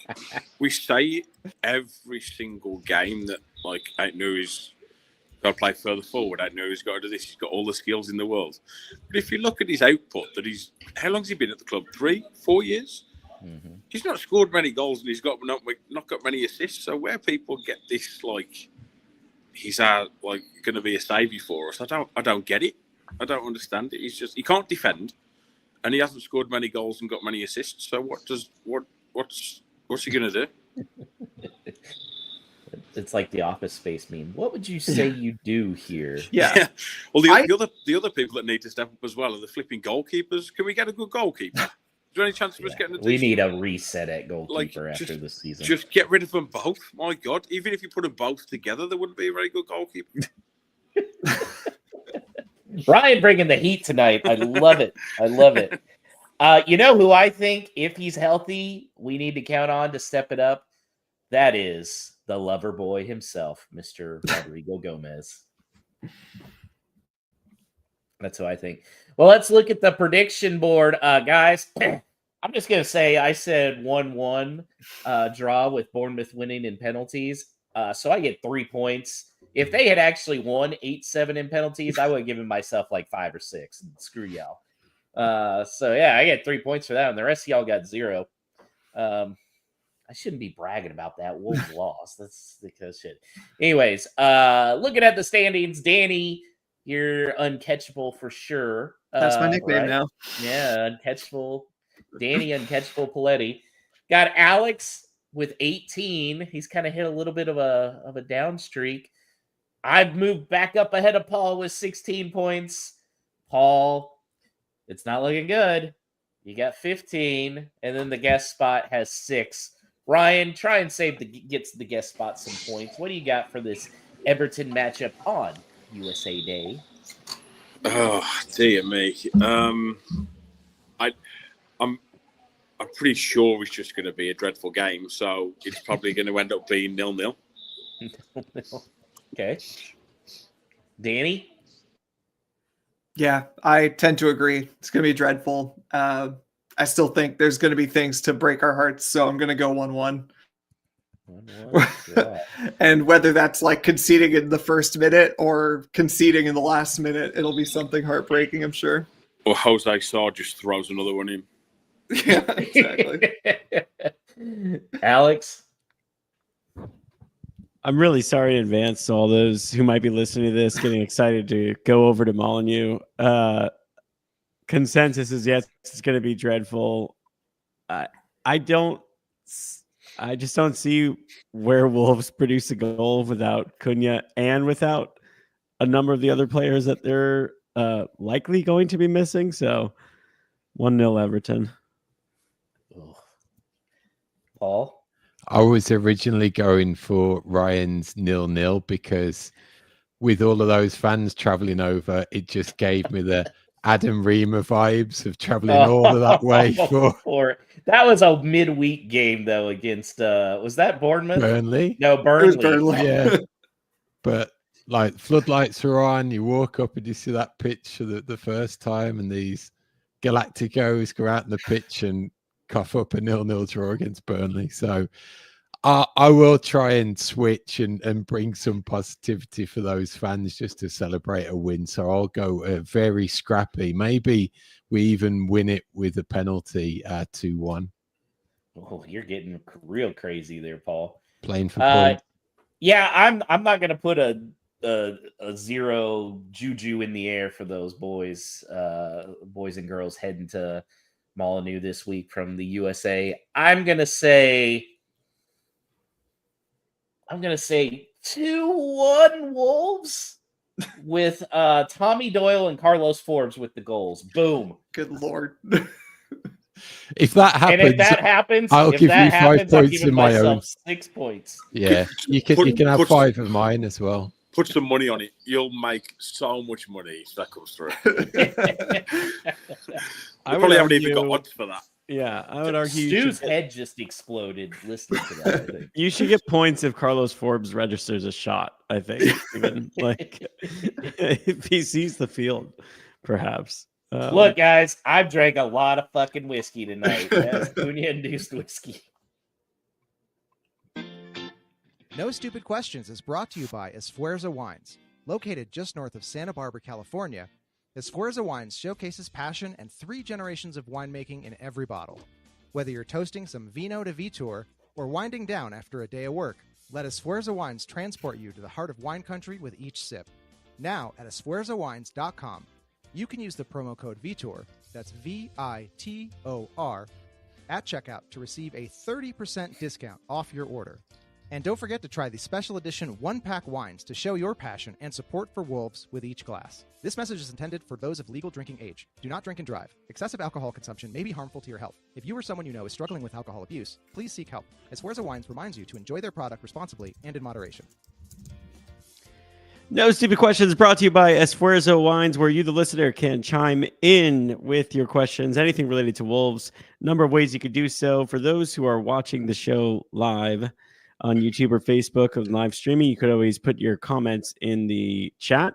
we say every single game that Aït-Nouri's got to play further forward. Aït-Nouri's got to do this. He's got all the skills in the world. But if you look at his output, how long's he been at the club? 3-4 years. Mm-hmm. He's not scored many goals, and he's not got many assists. So where people get this he's going to be a saviour for us, I don't get it. I don't understand it. He can't defend, and he hasn't scored many goals and got many assists. So what's he going to do? It's like the Office Space meme. What would you say you do here? Yeah. Well, the other people that need to step up as well are the flipping goalkeepers. Can we get a good goalkeeper? Is there any chance of us getting a decent? We need a reset at goalkeeper after this season. Just get rid of them both. My God, even if you put them both together, there wouldn't be a very good goalkeeper. Ryan bringing the heat tonight. I love it. You know who I think, if he's healthy, we need to count on to step it up? That is the lover boy himself, Mr. Rodrigo Gomez. That's who I think. Well, let's look at the prediction board, guys. I'm just going to say I said 1-1 draw with Bournemouth winning in penalties. So I get 3 points. If they had actually won 8-7 in penalties, I would have given myself 5 or 6. Screw y'all. So, yeah, I get 3 points for that, and the rest of y'all got 0. I shouldn't be bragging about that. Wolves lost. That's because shit. Anyways, looking at the standings, Danny, you're uncatchable for sure. That's my nickname now. Yeah, uncatchable. Danny, uncatchable Paletti. Got Alex with 18. He's kind of hit a little bit of a down streak. I've moved back up ahead of Paul with 16 points. Paul, it's not looking good. You got 15, and then the guest spot has 6. Ryan, try and gets the guest spot some points. What do you got for this Everton matchup on USA Day? Oh dear me. I'm pretty sure it's just going to be a dreadful game, so it's probably going to end up being 0-0. Okay. Danny? Yeah, I tend to agree. It's going to be dreadful. I still think there's going to be things to break our hearts, so I'm going to go 1-1. Yeah. And whether that's like conceding in the first minute or conceding in the last minute, it'll be something heartbreaking, I'm sure. Or Jose Sarr just throws another one in. Yeah, exactly. Alex? I'm really sorry in advance to all those who might be listening to this, getting excited to go over to Molineux. Consensus is yes, it's going to be dreadful. I just don't see where Wolves produce a goal without Cunha and without a number of the other players that they're likely going to be missing. So 1-0 Everton. Ugh. Paul? I was originally going for Ryan's 0-0 because with all of those fans traveling over, it just gave me the Adam Reamer vibes of traveling all of that way for that was a midweek game though against was that Bournemouth? Burnley. No, Burnley. It was Burnley. Yeah. But like floodlights are on, you walk up and you see that pitch for the first time, and these Galacticos go out on the pitch and cough up a 0-0 draw against Burnley. So I will try and switch and bring some positivity for those fans just to celebrate a win. So I'll go very scrappy. Maybe we even win it with a penalty 2-1. Oh, you're getting real crazy there, Paul. Playing for points. Yeah, I'm not gonna put a 0 juju in the air for those boys and girls heading to Molineux this week from the USA. I'm gonna say 2-1 Wolves with Tommy Doyle and Carlos Forbes with the goals. Boom. Good Lord. If that happens, And if that happens, I'll give you 5 I'll points give in my own. 6 points. Yeah, you can have 5 of mine as well. Put some money on it. You'll make so much money if that comes through. I probably haven't even got odds for that. Yeah, I would argue Stu's head just exploded listening to that. I think. You should get points if Carlos Forbes registers a shot, I think. Even like if he sees the field, perhaps. Look, guys, I've drank a lot of fucking whiskey tonight. That's Cunha-induced whiskey. No Stupid Questions is brought to you by Esfuerzo Wines. Located just north of Santa Barbara, California, Esfuerzo Wines showcases passion and 3 generations of winemaking in every bottle. Whether you're toasting some Vino de Vitor or winding down after a day of work, let Esfuerzo Wines transport you to the heart of wine country with each sip. Now at esfuerzowines.com, you can use the promo code VITOR, that's VITOR, at checkout to receive a 30% discount off your order. And don't forget to try the special edition 1-pack wines to show your passion and support for Wolves with each glass. This message is intended for those of legal drinking age. Do not drink and drive. Excessive alcohol consumption may be harmful to your health. If you or someone you know is struggling with alcohol abuse, please seek help. Esfuerzo Wines reminds you to enjoy their product responsibly and in moderation. No Stupid Questions brought to you by Esfuerzo Wines, where you, the listener, can chime in with your questions, anything related to Wolves. Number of ways you could do so. For those who are watching the show live on YouTube or Facebook or live streaming, you could always put your comments in the chat.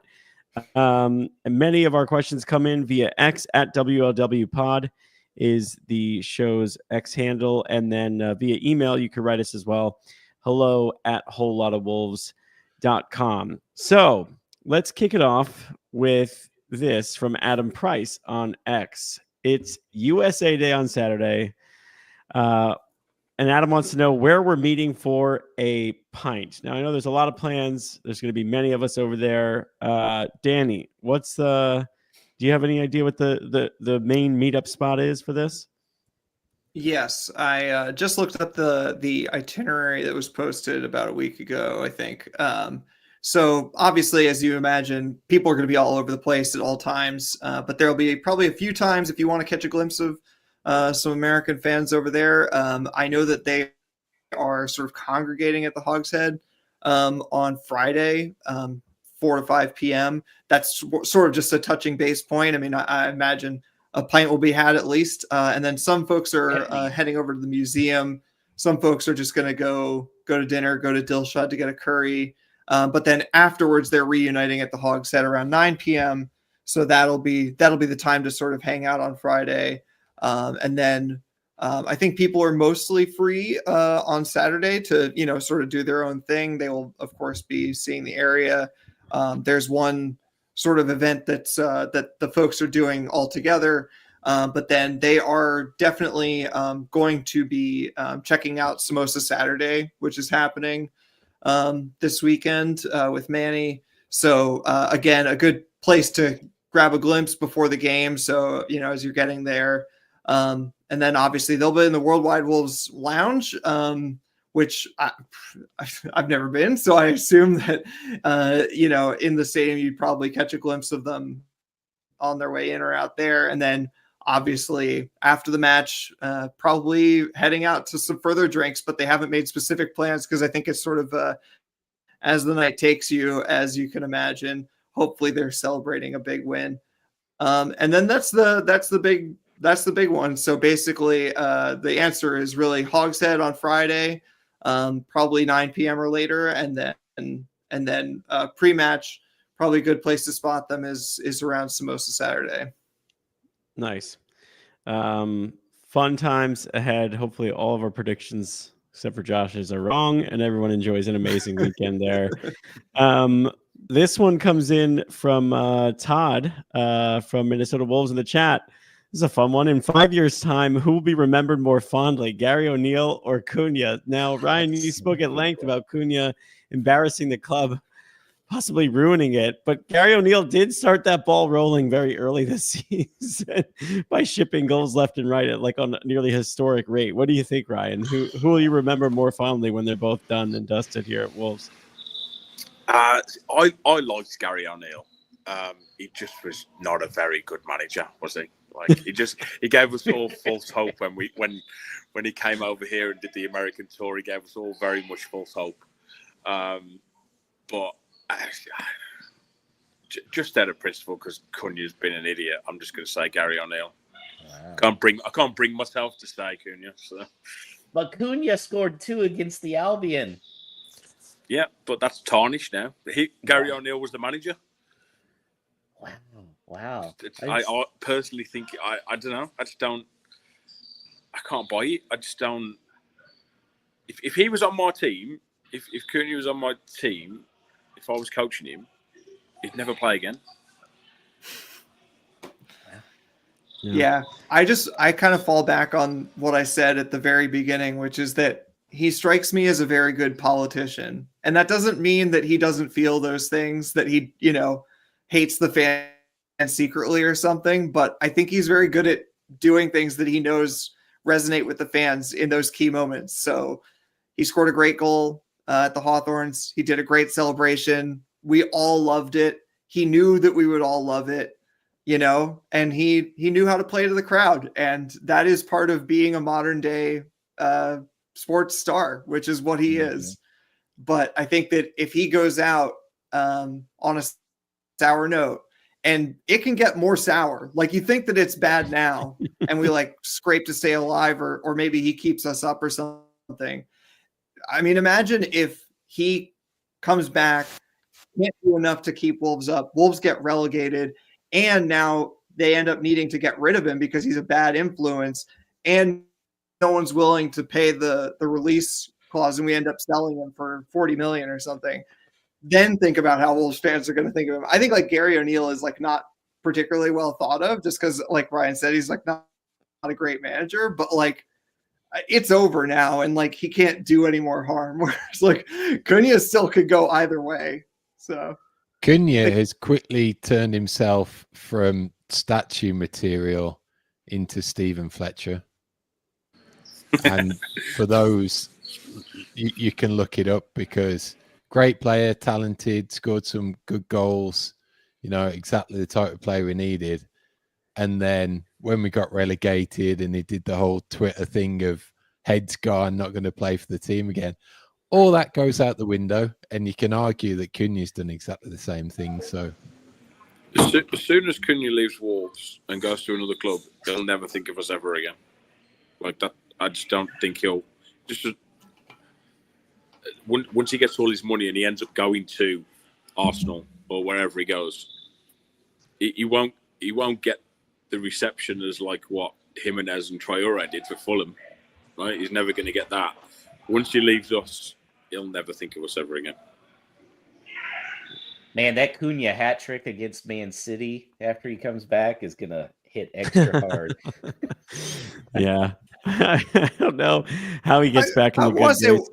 And many of our questions come in via X at WLW Pod is the show's X handle. And then via email, you can write us as well. Hello at wholelotofwolves.com. So let's kick it off with this from Adam Price on X. It's USA Day on Saturday. And Adam wants to know where we're meeting for a pint. Now I know there's a lot of plans. There's going to be many of us over there. Danny, do you have any idea what the main meetup spot is for this? Yes, I just looked up the itinerary that was posted about a week ago, I think. So obviously, as you imagine, people are going to be all over the place at all times, but there'll be probably a few times if you want to catch a glimpse of some American fans over there. I know that they are sort of congregating at the Hogshead on Friday, 4 to 5 p.m. That's sort of just a touching base point. I mean, I imagine a pint will be had at least. And then some folks are heading over to the museum. Some folks are just going to go to dinner, go to Dilshad to get a curry. But then afterwards, they're reuniting at the Hogshead around 9 p.m. So that'll be the time to sort of hang out on Friday. And then I think people are mostly free on Saturday to, sort of do their own thing. They will, of course, be seeing the area. There's one sort of event that the folks are doing all together. But then they are definitely going to be checking out Samosa Saturday, which is happening this weekend with Manny. So again, a good place to grab a glimpse before the game. So, as you're getting there. And then obviously they'll be in the Worldwide Wolves Lounge, which I've never been. So I assume that, in the stadium, you'd probably catch a glimpse of them on their way in or out there. And then obviously after the match, probably heading out to some further drinks, but they haven't made specific plans because I think it's sort of as the night takes you, as you can imagine. Hopefully they're celebrating a big win. And then that's the big one. So basically the answer is really Hogshead on Friday, probably 9 p.m. or later. And then pre-match, probably a good place to spot them is around Samosa Saturday. Nice. Fun times ahead. Hopefully all of our predictions, except for Josh's, are wrong and everyone enjoys an amazing weekend there. This one comes in from Todd from Minnesota Wolves in the chat. This is a fun one. In 5 years' time, who will be remembered more fondly, Gary O'Neill or Cunha? Now, Ryan, you spoke at length about Cunha embarrassing the club, possibly ruining it. But Gary O'Neill did start that ball rolling very early this season by shipping goals left and right at on a nearly historic rate. What do you think, Ryan? Who will you remember more fondly when they're both done and dusted here at Wolves? I liked Gary O'Neill. He just was not a very good manager, was he? He gave us all false hope when he came over here and did the American tour. He gave us all very much false hope. But just out of principle, because Cunha's been an idiot, I'm just going to say Gary O'Neill. Wow. I can't bring myself to say Cunha. So. But Cunha scored 2 against the Albion. Yeah, but that's tarnished now. Gary O'Neill was the manager. Wow. I personally think I don't know. I can't buy it. I just don't. If he was on my team, if Cunha was on my team, if I was coaching him, he'd never play again. Yeah. I kind of fall back on what I said at the very beginning, which is that he strikes me as a very good politician. And that doesn't mean that he doesn't feel those things, that he, hates the fans secretly or something. But I think he's very good at doing things that he knows resonate with the fans in those key moments. So he scored a great goal at the Hawthorns. He did a great celebration. We all loved it. He knew that we would all love it, and he knew how to play to the crowd. And that is part of being a modern day sports star, which is what he is. But I think that if he goes out on a sour note, and it can get more sour, you think that it's bad now and we scrape to stay alive, or maybe he keeps us up or something. I mean, imagine if he comes back, can't do enough to keep Wolves up. Wolves get relegated, and now they end up needing to get rid of him because he's a bad influence, and no one's willing to pay the release clause, and we end up selling him for $40 million or something. Then think about how Wolves fans are going to think of him. I think Gary O'Neill is not particularly well thought of, just because, like Ryan said, he's not a great manager. But it's over now, and like he can't do any more harm. Whereas like Cunha still could go either way. So Cunha has quickly turned himself from statue material into Stephen Fletcher. And for those, you can look it up, because great player, talented, scored some good goals, exactly the type of player we needed. And then when we got relegated and he did the whole Twitter thing of head's gone, not going to play for the team again, all that goes out the window. And you can argue that Cunha's done exactly the same thing. So as soon as Cunha leaves Wolves and goes to another club, he'll never think of us ever again. Like that, I just don't think he'll just once he gets all his money and he ends up going to Arsenal or wherever he goes, he won't get the reception as like what Jimenez and Traore did for Fulham. Right? He's never going to get that. Once he leaves us, he'll never think of us ever again. Man, that Cunha hat trick against Man City after he comes back is going to hit extra hard. Yeah. I don't know how he gets back in the good graces.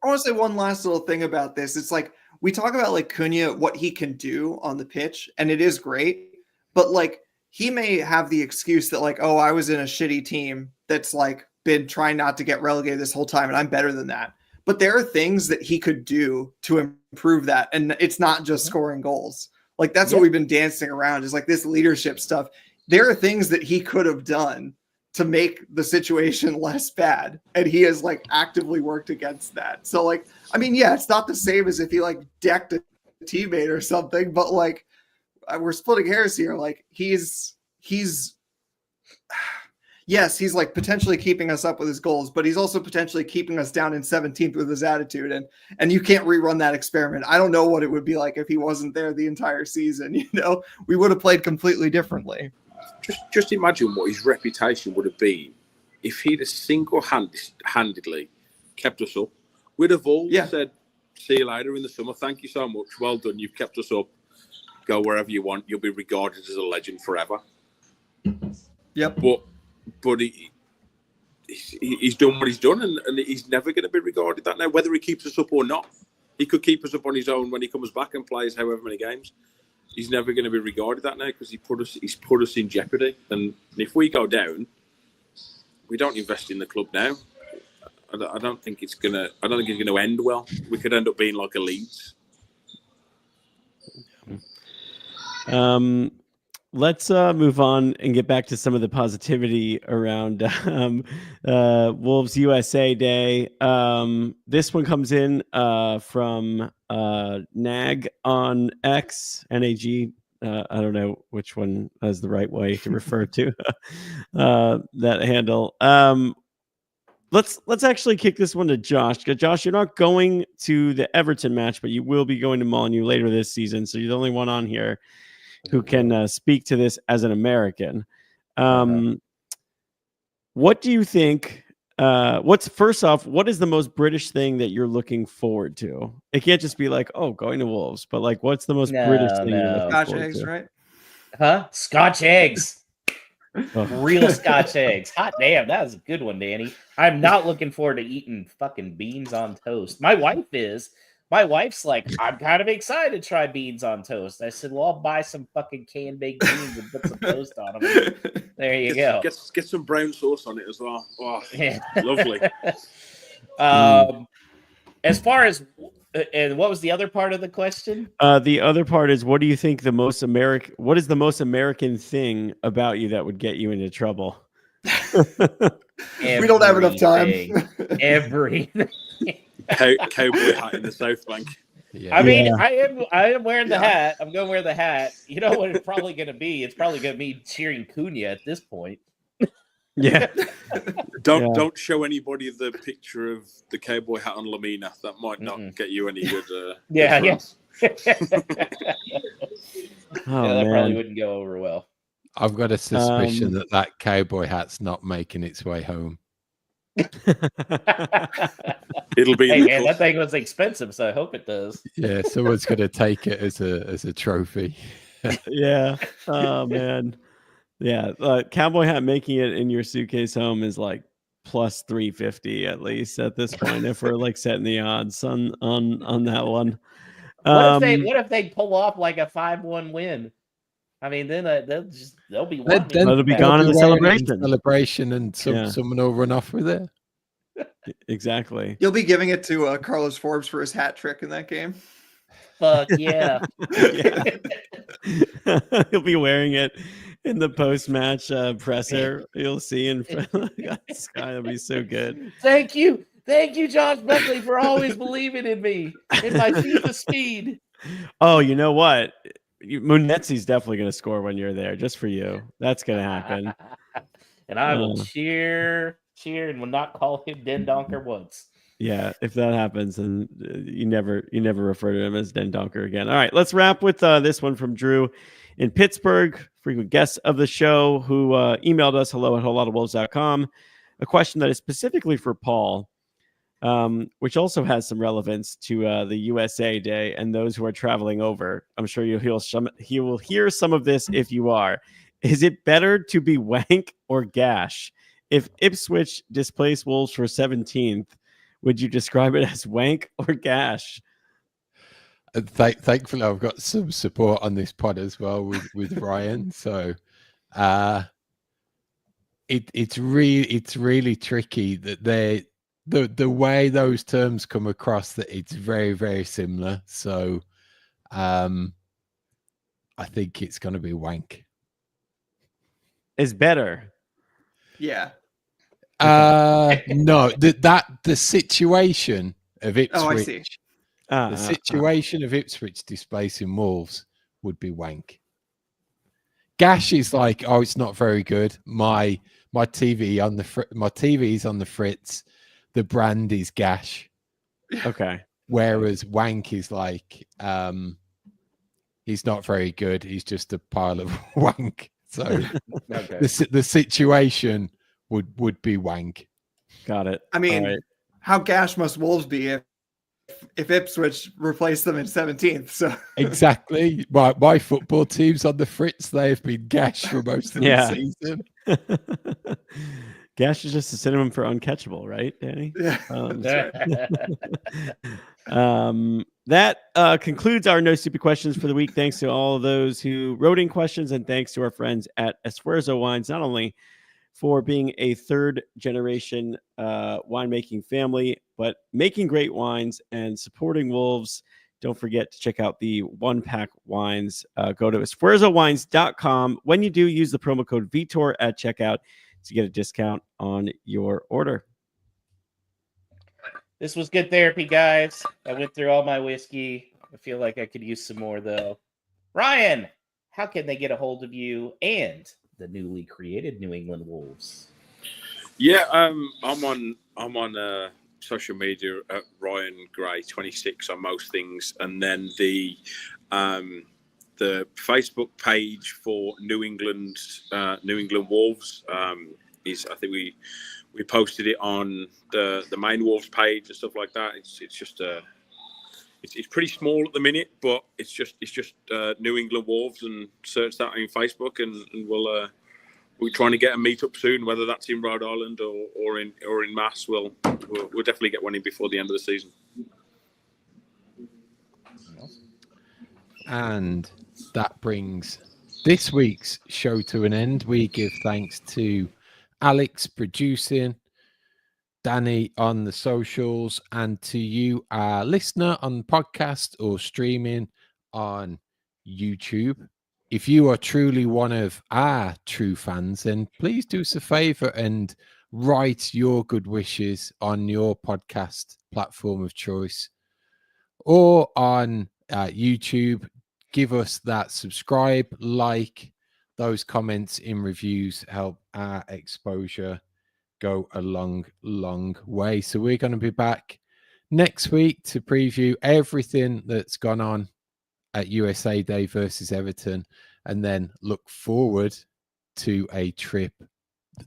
I want to say one last little thing about this. It's like we talk about like Cunha, what he can do on the pitch, and it is great. But like he may have the excuse that like, oh, I was in a shitty team that's like been trying not to get relegated this whole time, and I'm better than that. But there are things that he could do to improve that, and it's not just scoring goals. Like that's what we've been dancing around, is like this leadership stuff. There are things that he could have done to make the situation less bad, and he has like actively worked against that. So like, I mean, yeah, it's not the same as if he like decked a teammate or something, but like we're splitting hairs here. Like he's yes, he's like potentially keeping us up with his goals, but he's also potentially keeping us down in 17th with his attitude. And you can't rerun that experiment. I don't know what it would be like if he wasn't there the entire season. We would have played completely differently. Just imagine what his reputation would have been if he'd have single-handedly kept us up. We'd have all said, see you later in the summer. Thank you so much. Well done. You've kept us up. Go wherever you want. You'll be regarded as a legend forever. Yep. But he's done what he's done, and he's never going to be regarded that now, whether he keeps us up or not. He could keep us up on his own when he comes back and plays however many games. He's never going to be regarded that now because he's put us in jeopardy. And if we go down, we don't invest in the club now. I don't think it's going to end well. We could end up being like a Leeds. Let's move on and get back to some of the positivity around Wolves USA Day. This one comes in from Nag on X, NAG. I don't know which one is the right way to refer to that handle. Let's actually kick this one to Josh. Josh, you're not going to the Everton match, but you will be going to Molineux later this season. So you're the only one on here who can speak to this as an American. What do you think? First off, what is the most British thing that you're looking forward to? It can't just be like, oh, going to Wolves, but like, what's the most British thing you're looking Scotch forward eggs, to? right? Huh? Scotch eggs. Real Scotch eggs. Hot damn, that was a good one, Danny. I'm not looking forward to eating fucking beans on toast. My wife is. My wife's like, I'm kind of excited to try beans on toast. I said, well, I'll buy some fucking canned baked beans and put some toast on them. There you go. Get some brown sauce on it as well. Oh, lovely. As far as, and what was the other part of the question? The other part is, what do you think what is the most American thing about you that would get you into trouble? We don't have enough time. Everything. Cowboy hat in the South Bank. Yeah. I mean, I am wearing the hat. I'm going to wear the hat. You know what it's probably going to be? It's probably going to be cheering Cunha at this point. Yeah. Don't show anybody the picture of the cowboy hat on Lamina. That might not get you any good. Yeah. That probably wouldn't go over well. I've got a suspicion that cowboy hat's not making its way home. It'll be. Hey man, that thing was expensive, so I hope it does. Yeah, someone's going to take it as a trophy. Yeah. Oh man. Yeah. Cowboy hat making it in your suitcase home is like plus 350 at least at this point if we're like setting the odds on that one. What if they pull off like a 5-1 win? I mean, then they'll be one. Then it'll be they'll gone in the wearing it celebration. Celebration, and someone will run off with it. Exactly. You'll be giving it to Carlos Forbes for his hat trick in that game. Fuck yeah. He'll be wearing it in the post-match presser. You'll see in front of the sky. That'll be so good. Thank you, Josh Buckley, for always believing in me, in my FIFA speed. Oh, you know what? Munetzi's definitely going to score when you're there, just for you. That's going to happen. And I will cheer, and will not call him Den Donker once. Yeah, if that happens, then you never refer to him as Den Donker again. All right, let's wrap with this one from Drew in Pittsburgh, frequent guest of the show, who emailed us hello@wholelotofwolves.com, a question that is specifically for Paul, which also has some relevance to the USA Day and those who are traveling over. I'm sure he will hear some of this if you are. Is it better to be wank or gash? If Ipswich displace Wolves for 17th, would you describe it as wank or gash? Thankfully, I've got some support on this pod as well with Ryan. So it's really tricky that the way those terms come across, that it's very, very similar. So I think it's going to be wank. Is better. Yeah. No, the situation of Ipswich. Oh, I see. The situation of Ipswich displacing Wolves would be wank. Gash is like, oh, it's not very good. My TV on my TV's on the fritz. The brand is Gash. Okay. Whereas wank is like, he's not very good. He's just a pile of wank. So Okay. the situation would be wank. Got it. I mean, All right. how gash must Wolves be if Ipswich replaced them in 17th? So Exactly. My football team's on the fritz. They have been gash for most of the season. Gash is just a synonym for uncatchable, right, Danny? yeah. That concludes our No Stupid Questions for the week. Thanks to all of those who wrote in questions, and thanks to our friends at Esfuerzo Wines, not only for being a third generation winemaking family, but making great wines and supporting Wolves. Don't forget to check out the one-pack wines. Go to esfuerzowines.com. When you do, use the promo code Vitor at checkout to get a discount on your order. This was good therapy, guys. I went through all my whiskey. I feel like I could use some more, though. Ryan, how can they get a hold of you and the newly created New England Wolves? Yeah, I'm on social media at Ryan Gray 26 on most things, and then the Facebook page for New England Wolves is, I think we posted it on the main Wolves page and stuff like that. It's just it's pretty small at the minute, but it's just New England Wolves, and search that on Facebook, and we're trying to get a meetup soon, whether that's in Rhode Island or in Mass. We'll definitely get one in before the end of the season. And that brings this week's show to an end. We give thanks to Alex producing, Danny on the socials, and to you, our listener on the podcast or streaming on YouTube. If you are truly one of our true fans, then please do us a favor and write your good wishes on your podcast platform of choice or on YouTube. Give us that subscribe, like. Those comments in reviews help our exposure go a long, long way. So we're going to be back next week to preview everything that's gone on at USA Day versus Everton, and then look forward to a trip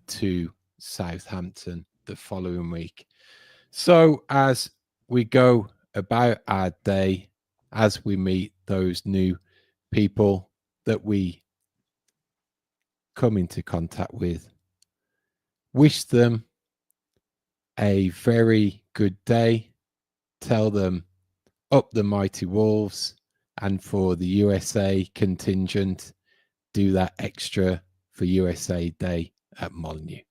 to Southampton the following week. So as we go about our day, as we meet those new people that we come into contact with, wish them a very good day. Tell them up the mighty Wolves, and for the USA contingent, do that extra for USA Day at Molineux.